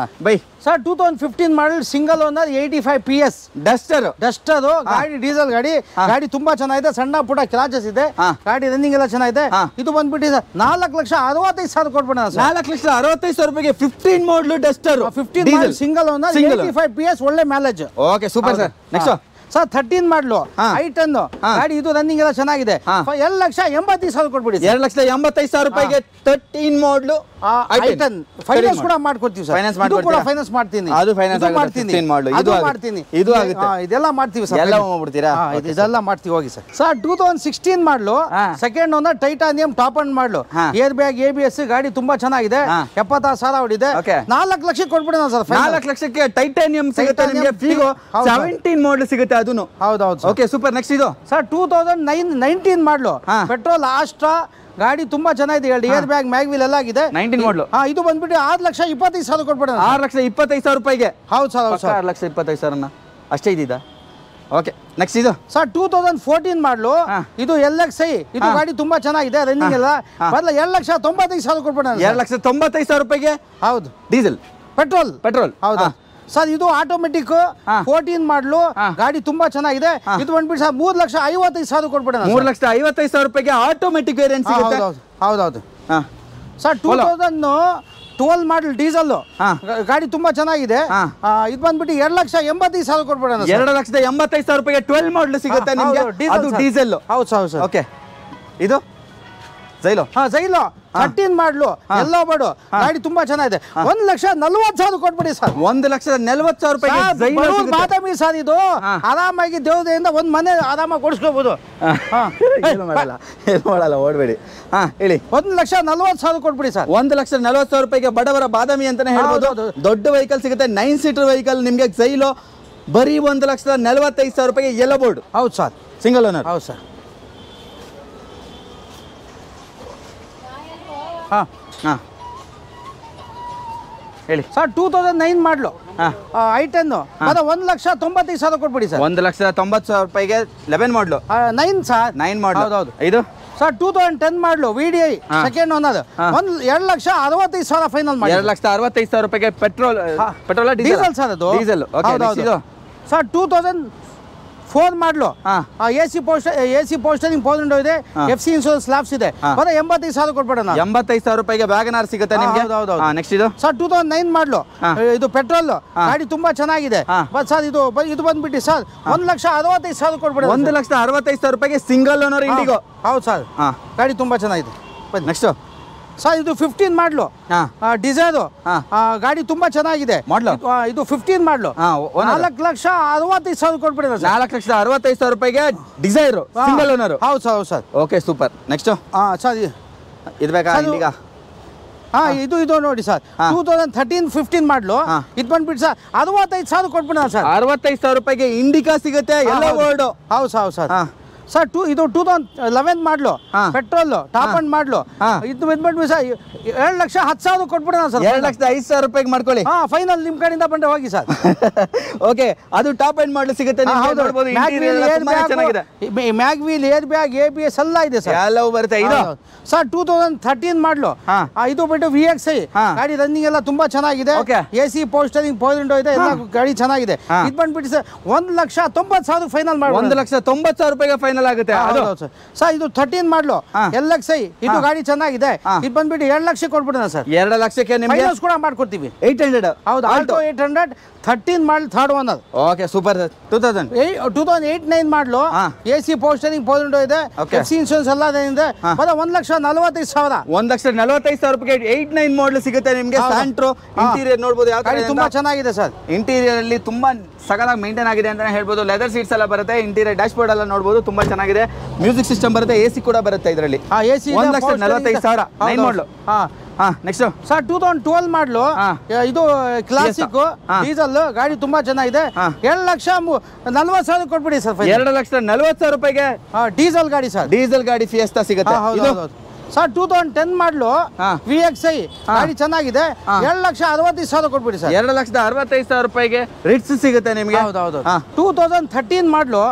by sir 2015 model single owner 85 PS Duster ಗಾಡಿ ಡೀಸೆಲ್ ಗಾಡಿ ತುಂಬಾ ಚೆನ್ನಾಗಿದೆ ಸಣ್ಣ ಪುಟ್ಟ ಕ್ರಾಚಸ್ ಇದೆ ಗಾಡಿ ರನ್ನಿಂಗ್ ಎಲ್ಲ ಚೆನ್ನಾಗಿದೆ ಇದು ಬಂದ್ಬಿಟ್ಟು ಸರ್ 4,65,000 ಕೊಟ್ಬಿಡೋಣ 4,65,000 ರೂಪಾಯಿಗೆ 15 ಮಾಡಲ್ ಡಸ್ಟರ್ 15 ಸಿಂಗಲ್ ಓನರ್ 85 PS ಒಳ್ಳೆ mileage okay super sir next sir 13 ಮಾಡಲು i10 ಗಾಡಿ ಇದು ರನ್ನಿಂಗ್ ಎಲ್ಲ ಚೆನ್ನಾಗಿದೆ 2,80,000 ಕೊಟ್ಬಿಡಿ 2,85,000 ರೂಪಾಯಿಗೆ 13 ಮಾಡಲು i10 ಫೈನಾನ್ಸ್ ಕೂಡ ಮಾಡ್ಕೊಡ್ತೀವಿ ಸರ್ ಫೈನಾನ್ಸ್ ಮಾಡ್ಕೊಡ್ತೀರಾ ಫೈನಾನ್ಸ್ ಮಾಡ್ತೀನಿ ಅದು ಫೈನಾನ್ಸ್ ಮಾಡ್ತೀನಿ 15 ಮಾಡಲು ಇದು ಮಾಡ್ತೀನಿ ಇದು ಆಗುತ್ತೆ ಇದೆಲ್ಲ ಮಾಡ್ತೀವಿ ಸರ್ ಎಲ್ಲ ಮಾಡ್ಬಿಡ್ತೀರಾ ಇದೆಲ್ಲ ಮಾಡ್ತೀವಿ ಹೋಗಿ ಸರ್ 2016 ಮಾಡಲು second owner titanium top end ಮಾಡಲು ಏರ್ ಬ್ಯಾಗ್ ABS ಗಾಡಿ ತುಂಬಾ ಚೆನ್ನಾಗಿದೆ 76,000 ಹೊಡಿದೆ 4 ಲಕ್ಷ ಕೊಟ್ಬಿಡೋಣ ಸರ್ 4 ಲಕ್ಷಕ್ಕೆ ಟೈಟಾನಿಯಂ ಸಿಗುತ್ತೆ ನಿಮಗೆ ಫಿಗೋ 17 ಮಾಡಲ್ ಸಿಗುತ್ತೆ ಅದನ್ನು ಹೌದು ಓಕೆ ಸೂಪರ್ ನೆಕ್ಸ್ಟ್ ಇದು ಸರ್ 2019 ಮಾಡಲು ಪೆಟ್ರೋಲ್ ಆಸ್ಟ್ರಾ ಗಾಡಿ ತುಂಬಾ ಚೆನ್ನಾಗಿದೆ ಏರ್ ಬ್ಯಾಗ್ ಮ್ಯಾಗ್ವಿಲ್ ಎಲ್ಲ ಆಗಿದೆ 19 ಮಾಡಲು ಇದು ಬಂದ್ಬಿಟ್ಟು 6,25,000 ಕೊಟ್ಬಿಡೋಣ 6,25,000 ರೂಪಾಯಿಗೆ ಹೌದು ಸರ್ 6,25,000 ಅಷ್ಟೇ ಇದ್ದಿದ್ದ ಓಕೆ ನೆಕ್ಸ್ಟ್ ಇದು ಸರ್ 2014 ಮಾಡಲು ಇದು LXi ಇದು ಗಾಡಿ ತುಂಬಾ ಚೆನ್ನಾಗಿದೆ ರನ್ನಿಂಗ್ ಎಲ್ಲ 2,95,000 ಕೊಟ್ಬಿಡೋಣ 2,95,000 ರೂಪಾಯಿಗೆ ಹೌದು ಡೀಸೆಲ್ ಪೆಟ್ರೋಲ್ ಹೌದಾ ಸರ್ ಇದು ಆಟೋಮೆಟಿಕ್ 14 ಮಾಡಲು ಗಾಡಿ ತುಂಬಾ ಚೆನ್ನಾಗಿದೆ ಇದು ಬಂದ್ಬಿಟ್ಟು ಸರ್ 3,55,000 ಕೊಟ್ಬಿಡೋಣ 3,55,000 ರೂಪಾಯಿಗೆ ಆಟೋಮೆಟಿಕ್ ವೇರಿಯಂಟ್ ಸಿಗುತ್ತೆ ಹೌದೌದು ಸರ್ 2012 ಮಾಡಲ್ ಡೀಸೆಲ್ ಗಾಡಿ ತುಂಬಾ ಚೆನ್ನಾಗಿದೆ ಇದು ಬಂದ್ಬಿಟ್ಟು 2,80,000 ಕೊಟ್ಬಿಡೋಣ 2,85,000 ರೂಪಾಯಿಗೆ 12 ಮಾಡಲ್ ಸಿಗುತ್ತೆ ನಿಮಗೆ ಅದು ಡೀಸೆಲ್ ಹೌದು ಸರ್ ಓಕೆ ಇದು ಜೈಲೋ 13 ಮಾಡಲು ಎಲ್ಲೋ ಬಡು ಗಾಡಿ ತುಂಬಾ ಚೆನ್ನಾಗಿದೆ 1,40,000 ಕೊಟ್ಬಿಡಿ ಸರ್ 1,40,000 ರೂಪಾಯಿಗೆ ಬಾದಾಮಿ ಸರ್ ಇದು ಆರಾಮಾಗಿ ದೇವತೆಯಿಂದ ಒಂದ್ ಮನೆ ಆರಾಮಾಗಿ ಕೊಡಿಸ್ಕೋಬಹುದು ಏನು ಮಾಡಲ್ಲ ಓಡಬೇಡಿ ಹೇಳಿ 1,40,000 ಕೊಟ್ಬಿಡಿ ಸರ್ 1,40,000 ರೂಪಾಯಿಗೆ ಬಡವರ ಬಾದಾಮಿ ಅಂತಾನೆ ಹೇಳ್ಬೋದು ದೊಡ್ಡ ವೆಹಿಕಲ್ ಸಿಗುತ್ತೆ 9 ಸೀಟರ್ ವೆಹಿಕಲ್ ನಿಮಗೆ ಜೈಲೋ ಬರೀ 1,45,000 ರೂಪಾಯಿಗೆ ಯೆಲ್ಲೋ ಬೋರ್ಡ್ ಹೌದು ಸರ್ ಸಿಂಗಲ್ ಓನರ್ ಹೌದು ಸರ್ ಹೇಳಿ ಸರ್ 2009 ಮಾಡಲು i10 1,95,000 ಕೊಟ್ಬಿಡಿ ಸರ್ 1,90,000 ರೂಪಾಯಿಗೆ 11 ಮಾಡಲು 9 ಸರ್ 9 ಮಾಡಲು ಹೌದು ಇದು ಸರ್ 2010 ಮಾಡಲು VDI ಸೆಕೆಂಡ್ ಓನರ್ 2,65,000 ಫೈನಲ್ ಮಾಡಿ 2,65,000 ರೂಪಾಯಿಗೆ ಪೆಟ್ರೋಲ್ ಡೀಸೆಲ್ ಸರ್ ಅದು ಡೀಸೆಲ್ ಸರ್ 2004 ಮಾಡಲು AC ಪೋಸ್ಟರಿಂಗ್ ಪೋಸ್ಟೆಂಡ್ ಇದೆ FC ಇನ್ಶೂರೆನ್ಸ್ ಲ್ಯಾಬ್ಸ್ ಇದೆ 85,000 ಕೊಟ್ಬಿಡೋಣ 85,000 ರೂಪಾಯಿಗೆ ವ್ಯಾಗನಾರ್ ಸಿಗುತ್ತೆ ನಿಮಗೆ ನೆಕ್ಸ್ಟ್ ಇದು ಸರ್ 2009 ಮಾಡಲು ಇದು ಪೆಟ್ರೋಲ್ ಗಾಡಿ ತುಂಬಾ ಚೆನ್ನಾಗಿದೆ ಸರ್ ಇದು ಬಂದ್ಬಿಟ್ಟು ಸರ್ 1,65,000 ಕೊಟ್ಬಿಡೋಣ 1,65,000 ರೂಪಾಯಿಗೆ ಸಿಂಗಲ್ ಓನರ್ ಇಂಡಿಗೋ ಹೌದು ಸರ್ ಗಾಡಿ ತುಂಬಾ ಚೆನ್ನಾಗಿದೆ ನೆಕ್ಸ್ಟ್ ಸರ್ ಇದು 15 ಮಾಡಲು ಡಿಸೈರ್ ಗಾಡಿ ತುಂಬಾ ಚೆನ್ನಾಗಿದೆ ಮಾಡಲು ಇದು 15 ಮಾಡಲು 4,65,000 ಕೊಟ್ಬಿಡೋಣ 4,65,000 ರೂಪಾಯಿಗೆ ಡಿಸೈರ್ ಸಿಂಗಲ್ ಓನರ್ ಹೌದು sir okay super next sir ಇದು ಬೇಕಾ ಇಂಡಿಗಾ ಇದು ನೋಡಿ ಸರ್ 2013-15 ಮಾಡಲು ಇದು ಬಂದ್ಬಿಟ್ಟು ಸರ್ 65,000 ಕೊಟ್ಬಿಡೋಣ ಸರ್ 65,000 ರೂಪಾಯಿಗೆ ಇಂಡಿಕಾ ಸಿಗುತ್ತೆ ಎಲ್ಲ ಬೋರ್ಡ್ ಹೌದು ಸರ್ ಸರ್ ಇದು 2011 ಮಾಡಲು ಪೆಟ್ರೋಲ್ ಟಾಪ್ ಅಂಡ್ ಮಾಡಲು ಇದು ಬಂದ್ಬಿಟ್ಟು ಸರ್ 7,10,000 ಕೊಟ್ಬಿಡೋಣ ಸರ್. 2,05,000 ರೂಪಾಯಿಗೆ ಮಾಡ್ಕೊಳ್ಳಿ. ಫೈನಲ್ ನಿಮ್ಮ ಕಡೆಯಿಂದ ಬಂದ್ರೆ ಹೋಗಿ ಸರ್. ಓಕೆ, ಅದು ಟಾಪ್ ಎಂಡ್ ಮಾಡಲು ಸಿಗುತ್ತೆ. Mag wheel, air bag, ABS ಎಲ್ಲ ಇದೆ ಸರ್. ಎಲ್ಲವೂ ಬರುತ್ತೆ. ಇದು ಸರ್ 2013 ಮಾಡಲು ಇದು ಬಿಟ್ಟು VXI ಗಾಡಿ ರನ್ನಿಂಗ್ ಎಲ್ಲ ತುಂಬಾ ಚೆನ್ನಾಗಿದೆ. AC power steering, power window ಇದೆ, ಎಲ್ಲ ಗಾಡಿ ಚೆನ್ನಾಗಿದೆ. ಇದು ಬಂದ್ಬಿಟ್ಟು ಸರ್ 1,90,000 ಫೈನಲ್ ಮಾಡಿ 1,90,000 ರೂಪಾಯಿಗೆ ಫೈನಲ್ ಆಗುತ್ತೆ. ಸರ್ ಇದು 13 ಮಾಡಲು LXI ಇದು ಗಾಡಿ ಚೆನ್ನಾಗಿದೆ. ಇದು ಬಂದ್ಬಿಟ್ಟು 2 ಲಕ್ಷ ಕೊಟ್ಬಿಡೋಣ ಸರ್. 2 ಲಕ್ಷಕ್ಕೆ ನಿಮಗೆ ಕೂಡ ಮಾಡ್ಕೊಡ್ತೀವಿ. 800. ಹೌದು, ಆಲ್ಟೋ 800 13 ಮಾಡಲ್ ಥರ್ಡ್ ಓನರ್. Okay, super. 2008-9 ಮಾಡಲು AC power steering, power window ಇದೆ, FC ಇನ್ಶೂರೆನ್ಸ್ ಎಲ್ಲ ಇದೆ. 1,45,000. 1,45,000 ರೂಪಾಯಿಗೆ 8-9 ಮಾಡಲ್ ಸಿಗುತ್ತೆ ನಿಮಗೆ. ಸ್ಯಾಂಟ್ರೋ ಇಂಟೀರಿಯರ್ ನೋಡಬಹುದು, ಯಾವ ತರ ತುಂಬಾ ಚೆನ್ನಾಗಿದೆ ಸರ್. ಇಂಟೀರಿಯರ್ ಅಲ್ಲಿ ತುಂಬಾ ಸಗಲಾಗಿ ಮೇಂಟೈನ್ ಆಗಿದೆ ಅಂತಾನೆ ಹೇಳ್ಬೋದು. ಲೆದರ್ ಸೀಟ್ಸ್ ಎಲ್ಲ ಬರುತ್ತೆ, ಇಂಟೀರಿಯರ್ ಡ್ಯಾಶ್ ಬೋರ್ಡ್ ಎಲ್ಲ ನೋಡಬಹುದು, ತುಂಬಾ ಚೆನ್ನಾಗಿದೆ. ಮ್ಯೂಸಿಕ್ ಸಿಸ್ಟಮ್ ಬರುತ್ತೆ, AC ಕೂಡ ಬರುತ್ತೆ ಇದರಲ್ಲಿ. AC 1,45,000 9 ಮಾಡಲು. ನೆಕ್ಸ್ಟ್ ಸರ್ 2012 ಮಾಡಲು ಇದು ಕ್ಲಾಸಿಕ್ ಡೀಸೆಲ್ ಗಾಡಿ ತುಂಬಾ ಚೆನ್ನಾಗಿದೆ. 2,40,000 ಕೊಟ್ಬಿಡಿ ಸರ್. 2,40,000 ರೂಪಾಯಿಗೆ ಡೀಸೆಲ್ ಗಾಡಿ ಸರ್. ಡೀಸೆಲ್ ಗಾಡಿ ಫಿಯೆಸ್ಟಾ ಸಿಗುತ್ತೆ. ಸರ್ 2010 ಮಾಡಲು VXI ಗಾಡಿ ಚೆನ್ನಾಗಿದೆ. 2,65,000 ಕೊಟ್ಬಿಡಿ ಸರ್. 2,65,000 ರೂಪಾಯಿಗೆ ರಿಟ್ಸ್ ಸಿಗುತ್ತೆ ನಿಮಗೆ. 2013 ಮಾಡಲು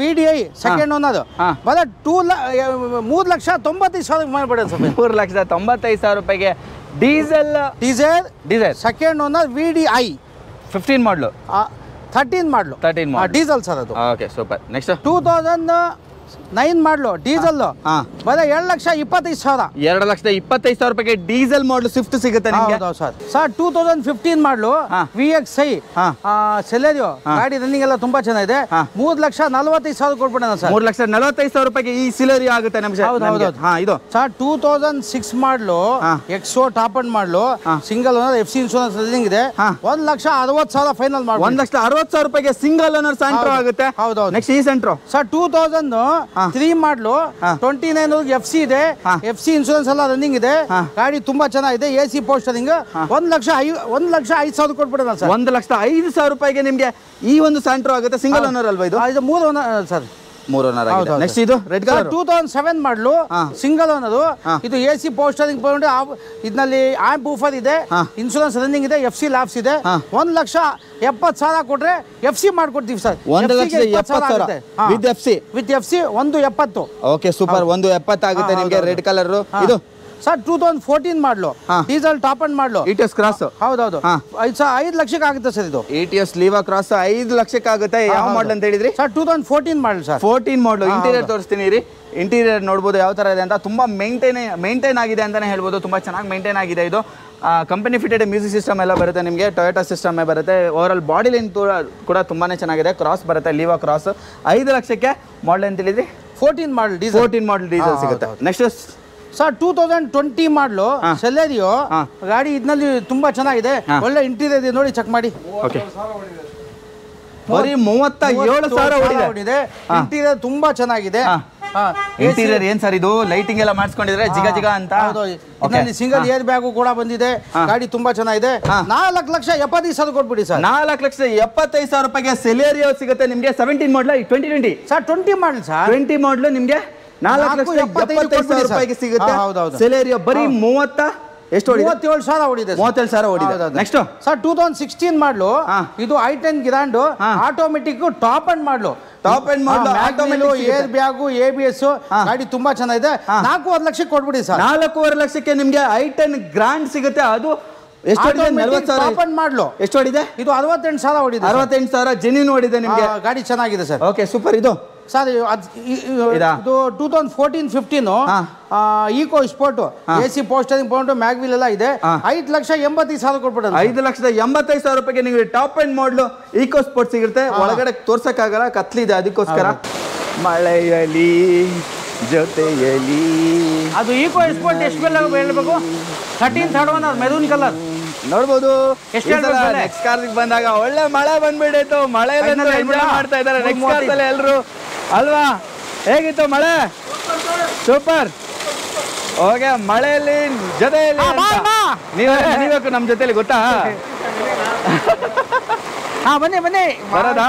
VDI ಸೆಕೆಂಡ್ ಓನರ್ ಬರೀ 3,90,000 ಮಾಡ್ಬಿಡಿ ಸರ್. 3,95,000 ರೂಪಾಯಿಗೆ ಡೀಸೆಲ್ ಸೆಕೆಂಡ್ ಓನರ್ VDI 15 ಮಾಡಲು 13 ಮಾಡಲು ಡೀಸೆಲ್ ಸರ್ ಅದು. Okay, super. ನೆಕ್ಸ್ಟ್ 2009 ಮಾಡಲು ಡೀಸೆಲ್ ಬರೀ 2,25,000. 2,25,000 ರೂಪಾಯಿಗೆ ಡೀಸೆಲ್ ಮಾಡಲು ಸ್ವಿಫ್ಟ್ ಸಿಗುತ್ತೆ ನಿಮಗೆ. ಸರ್ 2015 ಮಾಡಲು VXI ಸೆಲೆರಿಯೋ ಗಾಡಿ ರನ್ನಿಂಗ್ ಎಲ್ಲ ತುಂಬಾ ಚೆನ್ನಾಗಿದೆ. 3,45,000 ಕೊಟ್ಬಿಡೋಣ ಸರ್. 3,45,000 ರೂಪಾಯಿಗೆ ಈ ಸಿಲೆರಿಯೋ ಆಗುತ್ತೆ ನಮಗೆ. ಇದು ಸರ್ 2006 ಮಾಡಲು ಎಕ್ಸೋ ಟಾಪ್ ಅಂಡ್ ಮಾಡಲು single owner, FC insurance running ಇದೆ. 1,60,000 ಫೈನಲ್ ಮಾಡಿ. 1,60,000 ರೂಪಾಯಿಗೆ ಸಿಂಗಲ್ ಓನರ್ ಸೆಂಟ್ರೋ ಆಗುತ್ತೆ. ನೆಕ್ಸ್ಟ್ ಈ ಸೆಂಟ್ರೋ ಸರ್ 2003 ಮಾಡಲು 29 FC ಇದೆ, FC ಇನ್ಶೂರೆನ್ಸ್ ಎಲ್ಲ ರನ್ನಿಂಗ್ ಇದೆ. ಗಾಡಿ ತುಂಬಾ ಚೆನ್ನಾಗಿದೆ. AC power steering. 1,05,000 ಕೊಟ್ಬಿಡೋಣ ಸರ್. 1,05,000 ರೂಪಾಯಿಗೆ ನಿಮಗೆ ಈ ಒಂದು ಸೆಂಟ್ರೋ ಆಗುತ್ತೆ. ಸಿಂಗಲ್ ಓನರ್ ಅಲ್ವಾ ಇದು? 3 ಓನರ್ ಸರ್. 3 ಓನರ್ ಆಗಿದೆ. ನೆಕ್ಸ್ಟ್ ಇದು ರೆಡ್ ಕಲರ್ 2007 ಮಾಡಲು ಸಿಂಗಲ್ ಓನರ್. ಇದು AC ಪವರ್ ಸ್ಟೀರಿಂಗ್ ಪವರ್ ಇದರಲ್ಲಿ ಆಂಪ್ ಊಫರ್ ಇದೆ, ಇನ್ಶೂರೆನ್ಸ್ ರನ್ನಿಂಗ್ ಇದೆ, FC ಲ್ಯಾಬ್ಸ್ ಇದೆ. 1,70,000 ಕೊಟ್ರೆ FC ಮಾಡ್ಕೊಡ್ತೀವಿ sir. 1,70,000 with FC 1,70,000. Okay, super. 1,70,000 ಆಗುತ್ತೆ ನಿಮಗೆ. ರೆಡ್ ಕಲರ್ ಇದು ಸರ್ 2014 ಮಾಡಲು ಡೀಸೆಲ್ ಟಾಪ್ ಅಂಡ್ ಮಾಡಲು ETS ಕ್ರಾಸ್. ಹೌದೌದು, 5 ಲಕ್ಷಕ್ಕೆ ಆಗುತ್ತೆ ಸರ್. ಇದು ETS ಲೀವಾ ಕ್ರಾಸ್ 5 ಲಕ್ಷಕ್ಕೆ ಆಗುತ್ತೆ. ಯಾವ ಮಾಡಲ್ ಅಂತ ಹೇಳಿದ್ರಿ ಸರ್? 2014 model sir. 14 ಮಾಡಲು. ಇಂಟೀರಿಯರ್ ತೋರಿಸ್ತೀನಿ ರೀ. ಇಂಟೀರಿಯರ್ ನೋಡ್ಬೋದು ಯಾವ ತರ ಇದೆ ಅಂತ. ತುಂಬಾ ಮೇಂಟೈನ್ ಆಗಿದೆ ಅಂತಾನೆ ಹೇಳ್ಬೋದು. ತುಂಬಾ ಚೆನ್ನಾಗಿ ಮೇಂಟೈನ್ ಆಗಿದೆ. ಇದು ಕಂಪನಿ ಫಿಟೆಡ್ ಮ್ಯೂಸಿಕ್ ಸಿಸ್ಟಮ್ ಎಲ್ಲ ಬರುತ್ತೆ ನಿಮಗೆ. ಟೊಯೋಟಾ ಸಿಸ್ಟಮ್ ಬರುತ್ತೆ. ಓವರ್ ಆಲ್ ಬಾಡಿ ಲೈನ್ ಕೂಡ ತುಂಬಾನೇ ಚೆನ್ನಾಗಿದೆ. ಕ್ರಾಸ್ ಬರುತ್ತೆ, ಲೀವಾ ಕ್ರಾಸ್. 5 ಲಕ್ಷಕ್ಕೆ ಮಾಡಲ್ ಅಂತ ಹೇಳಿದ್ರಿ. 14 ಮಾಡಲ್ ಡೀಸೆಲ್. 14 ಮಾಡಲ್ ಡೀಸೆಲ್ ಸಿಗುತ್ತೆ. ನೆಕ್ಸ್ಟ್ ಸರ್ 2020 ಮಾಡಲು ಸೆಲೆರಿಯೋ ಗಾಡಿ ಇದರಲ್ಲಿ ತುಂಬಾ ಚೆನ್ನಾಗಿದೆ. ಒಳ್ಳೆ ಇಂಟೀರಿಯರ್ ಇದೆ, ನೋಡಿ ಚೆಕ್ ಮಾಡಿ. ಬರೀ 37,000 ಓಡಿದೆ. ಇಂಟೀರಿಯರ್ ತುಂಬಾ ಚೆನ್ನಾಗಿದೆ. ಇಂಟೀರಿಯರ್ ಏನ್ ಸರ್ ಇದು? ಲೈಟಿಂಗ್ ಎಲ್ಲ ಮಾಡಿಸ್ಕೊಂಡಿದ್ರೆ ಜಿಗ ಅಂತ. ಇದರಲ್ಲಿ ಸಿಂಗಲ್ ಏರ್ ಬ್ಯಾಗು ಕೂಡ ಬಂದಿದೆ. ಗಾಡಿ ತುಂಬಾ ಚೆನ್ನಾಗಿದೆ. 4,70,000 ಕೊಟ್ಬಿಡಿ ಸರ್. 4,75,000 ರೂಪಾಯಿಗೆ ಸೆಲೆರಿಯೋ ಸಿಗುತ್ತೆ ನಿಮಗೆ. 17 ಮಾಡಲ್ 2020 ಸರ್. 20 model sir. 20 ಮಾಡಲ್ ನಿಮಗೆ 4,75,000 ರೂಪಾಯಿಗೆ ಸಿಗುತ್ತೆ. ಸೆಲೆರಿಯೋ ಬರೀ 37,000 ಓಡಿದೆ. 37,000 ಓಡಿದೆ. ನೆಕ್ಸ್ಟ್ ಸರ್ 2016 ಮಾಡಲು ಇದು i10 grand automatic top end ಮಾಡಲು. ಟಾಪ್ ಅಂಡ್ ಮಾಡಲು ಏರ್ ಬ್ಯಾಗು, ABS ಗಾಡಿ ತುಂಬಾ ಚೆನ್ನಾಗಿದೆ. 4,5 ಲಕ್ಷಕ್ಕೆ ಕೊಟ್ಬಿಡಿ ಸರ್. 4,5 ಲಕ್ಷಕ್ಕೆ ನಿಮಗೆ i10 ಗ್ರ್ಯಾಂಡ್ ಸಿಗುತ್ತೆ. ಅದು ಎಷ್ಟು ಓಡಿದೆ? 40,000 ಟಾಪ್ ಅಂಡ್ ಮಾಡಲು. ಎಷ್ಟು ಓಡಿದೆ? ಇದು 68,000 ಓಡಿದೆ. 68,000 ಜೆನ್ಯೂನ್ ಓಡಿದೆ ನಿಮಗೆ. ಗಾಡಿ ಚೆನ್ನಾಗಿದೆ ಸರ್. Okay, super. ಇದು ಸರ್ ಇದು 2014-15 EcoSport, AC power steering power mag wheel ಎಲ್ಲ ಇದೆ. 5,80,000 ಕೊಟ್ಬಿಡೋದು. 5,85,000 ರೂಪಾಯಿಗೆ ನಿಮಗೆ ಟಾಪ್ ಅಂಡ್ ಮಾಡಲು ಈಕೋ ಸ್ಪೋರ್ಟ್ ಸಿಗುತ್ತೆ. ಒಳಗಡೆ ತೋರ್ಸಕ್ಕಾಗಲ್ಲ, ಕತ್ಲಿದೆ, ಅದಕ್ಕೋಸ್ಕರ. ಮಳೆಯಲಿ ಜೊತೆಯಲಿ ಅದು ಈಕೋ ಸ್ಪೋರ್ಟ್ ಎಷ್ಟು ಬೆಲೆ ಹೇಳಬೇಕು? 13 ಥರ್ಡ್ ಓನರ್ ಮೆರೂನ್ ಕಲರ್ ನೋಡ್ಬೋದು. ನೆಕ್ಸ್ಟ್ ಕಾರ್ ಬಂದಾಗ ಒಳ್ಳೆ ಮಳೆ ಬಂದ್ಬಿಟ್ಟಿತ್ತು. ಮಳೆ ಮಾಡ್ತಾ ಇದ್ದಾರೆ ನೆಕ್ಸ್ಟ್ ಕಾರ್ ಎಲ್ರು ಅಲ್ವಾ? ಹೇಗಿತ್ತು ಮಳೆ? ಸೂಪರ್. ಓಕೆ, ಮಳೆಯಲ್ಲಿ ಜೊತೆಯಲ್ಲಿ ನೀವೇ ನಮ್ಮ ಜೊತೆಲಿ ಗೊತ್ತಾ? ಬನ್ನಿ ಬರೋದಾ?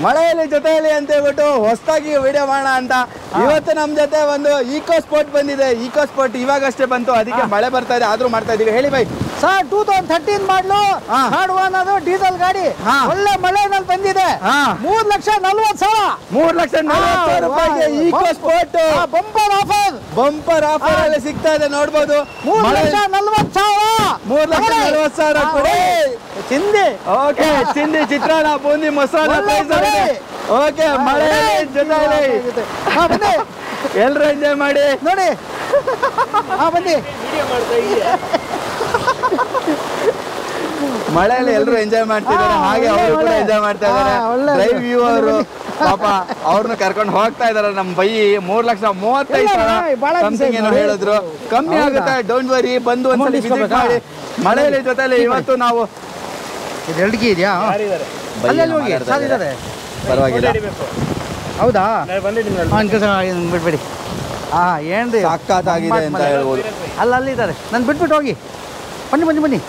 ಮಳೆಯಲ್ಲಿ ಜೊತೆಯಲ್ಲಿ ಅಂತ ಹೇಳ್ಬಿಟ್ಟು ಹೊಸದಾಗಿ ವಿಡಿಯೋ ಮಾಡೋಣ ಅಂತ ಇವತ್ತು ನಮ್ಮ ಜೊತೆ ಒಂದು ಈಕೋ ಸ್ಪೋರ್ಟ್ ಬಂದಿದೆ. ಈಕೋ ಸ್ಪೋರ್ಟ್ ಇವಾಗಷ್ಟೇ ಬಂತು, ಅದಕ್ಕೆ ಮಳೆ ಬರ್ತಾ ಇದೆ ಆದ್ರೂ ಮಾಡ್ತಾ ಇದೀವಿ. ಹೇಳಿ ಬೈ. ಸರ್ 2013 ಮಾಡಲು ಅದು ಡೀಸೆಲ್ ಗಾಡಿ ಒಳ್ಳೆ ಮಳೆನಲ್ಲಿ ಬಂದಿದೆ. 3,40,000 ರೂಪಾಯಿಗೆ EcoSport bumper offer bumper offer ಅಲ್ಲಿ ಸಿಗ್ತಾ ಇದೆ ನೋಡ್ಬೋದು. 3,40,000 3,40,000 ಕೊಡಿ. ಚಿಂದಿ. ಓಕೆ, ಚಿಂದಿ, ಚಿತ್ರಾನ್ನ, ಬೂಂದಿ, ಮಸಾಲ ಪ್ರೈಸ್ ಇದೆ. ಓಕೆ, ಮಳೆ ಜೊತೆ ಬನ್ನಿ ಎಲ್ರು ಎಂಜಾಯ್ ಮಾಡಿ ನೋಡಿ. ಬನ್ನಿ. ಮಳೆಯಲ್ಲಿ ಎಲ್ಲರೂ ಎಂಜಾಯ್ ಮಾಡ್ತಿದ್ದಾರೆ, ಹಾಗೆ ಅವರು ಕೂಡ ಎಂಜಾಯ್ ಮಾಡ್ತಾ ಇದ್ದಾರೆ. ಡ್ರೈವ್ ವ್ಯೂ ಅವರು ಪಾಪ ಅವ್ರನ್ನ ಕರ್ಕೊಂಡು ಹೋಗ್ತಾ ಇದಾರೆ. ನಮ್ಮ ಬೈ 3,35,000 ಸಮಥಿಂಗ್ ಏನೋ ಹೇಳಿದ್ರು. ಕಮ್ಮಿ ಆಗುತ್ತೆ, ಡೋಂಟ್ ವರಿ, ಬಂದು ಒಂದ್ಸಲ ವಿಸಿಟ್ ಮಾಡಿ. ಮಳೆಯಲ್ಲಿ ಜೊತೆಲಿ ಇವತ್ತು ನಾವು ಇದೆರಡಿಗೆ ಇದೆಯಾ? ಅಲ್ಲಲ್ಲಿ ಹೋಗಿ ಸಾಲಿದ್ದಾರೆ. ಪರವಾಗಿಲ್ಲ. ಹೌದಾ? ಬಿಟ್ಬಿಡಿ. ಏನ್ರಿ ಸಖತ್ತಾಗಿದೆ ಅಂತ ಹೇಳ್ಬೋದು. ಅಲ್ಲಿದ್ದಾರೆ. ನಾನು ಬಿಟ್ಬಿಟ್ಟು ಹೋಗಿ. ಬನ್ನಿ.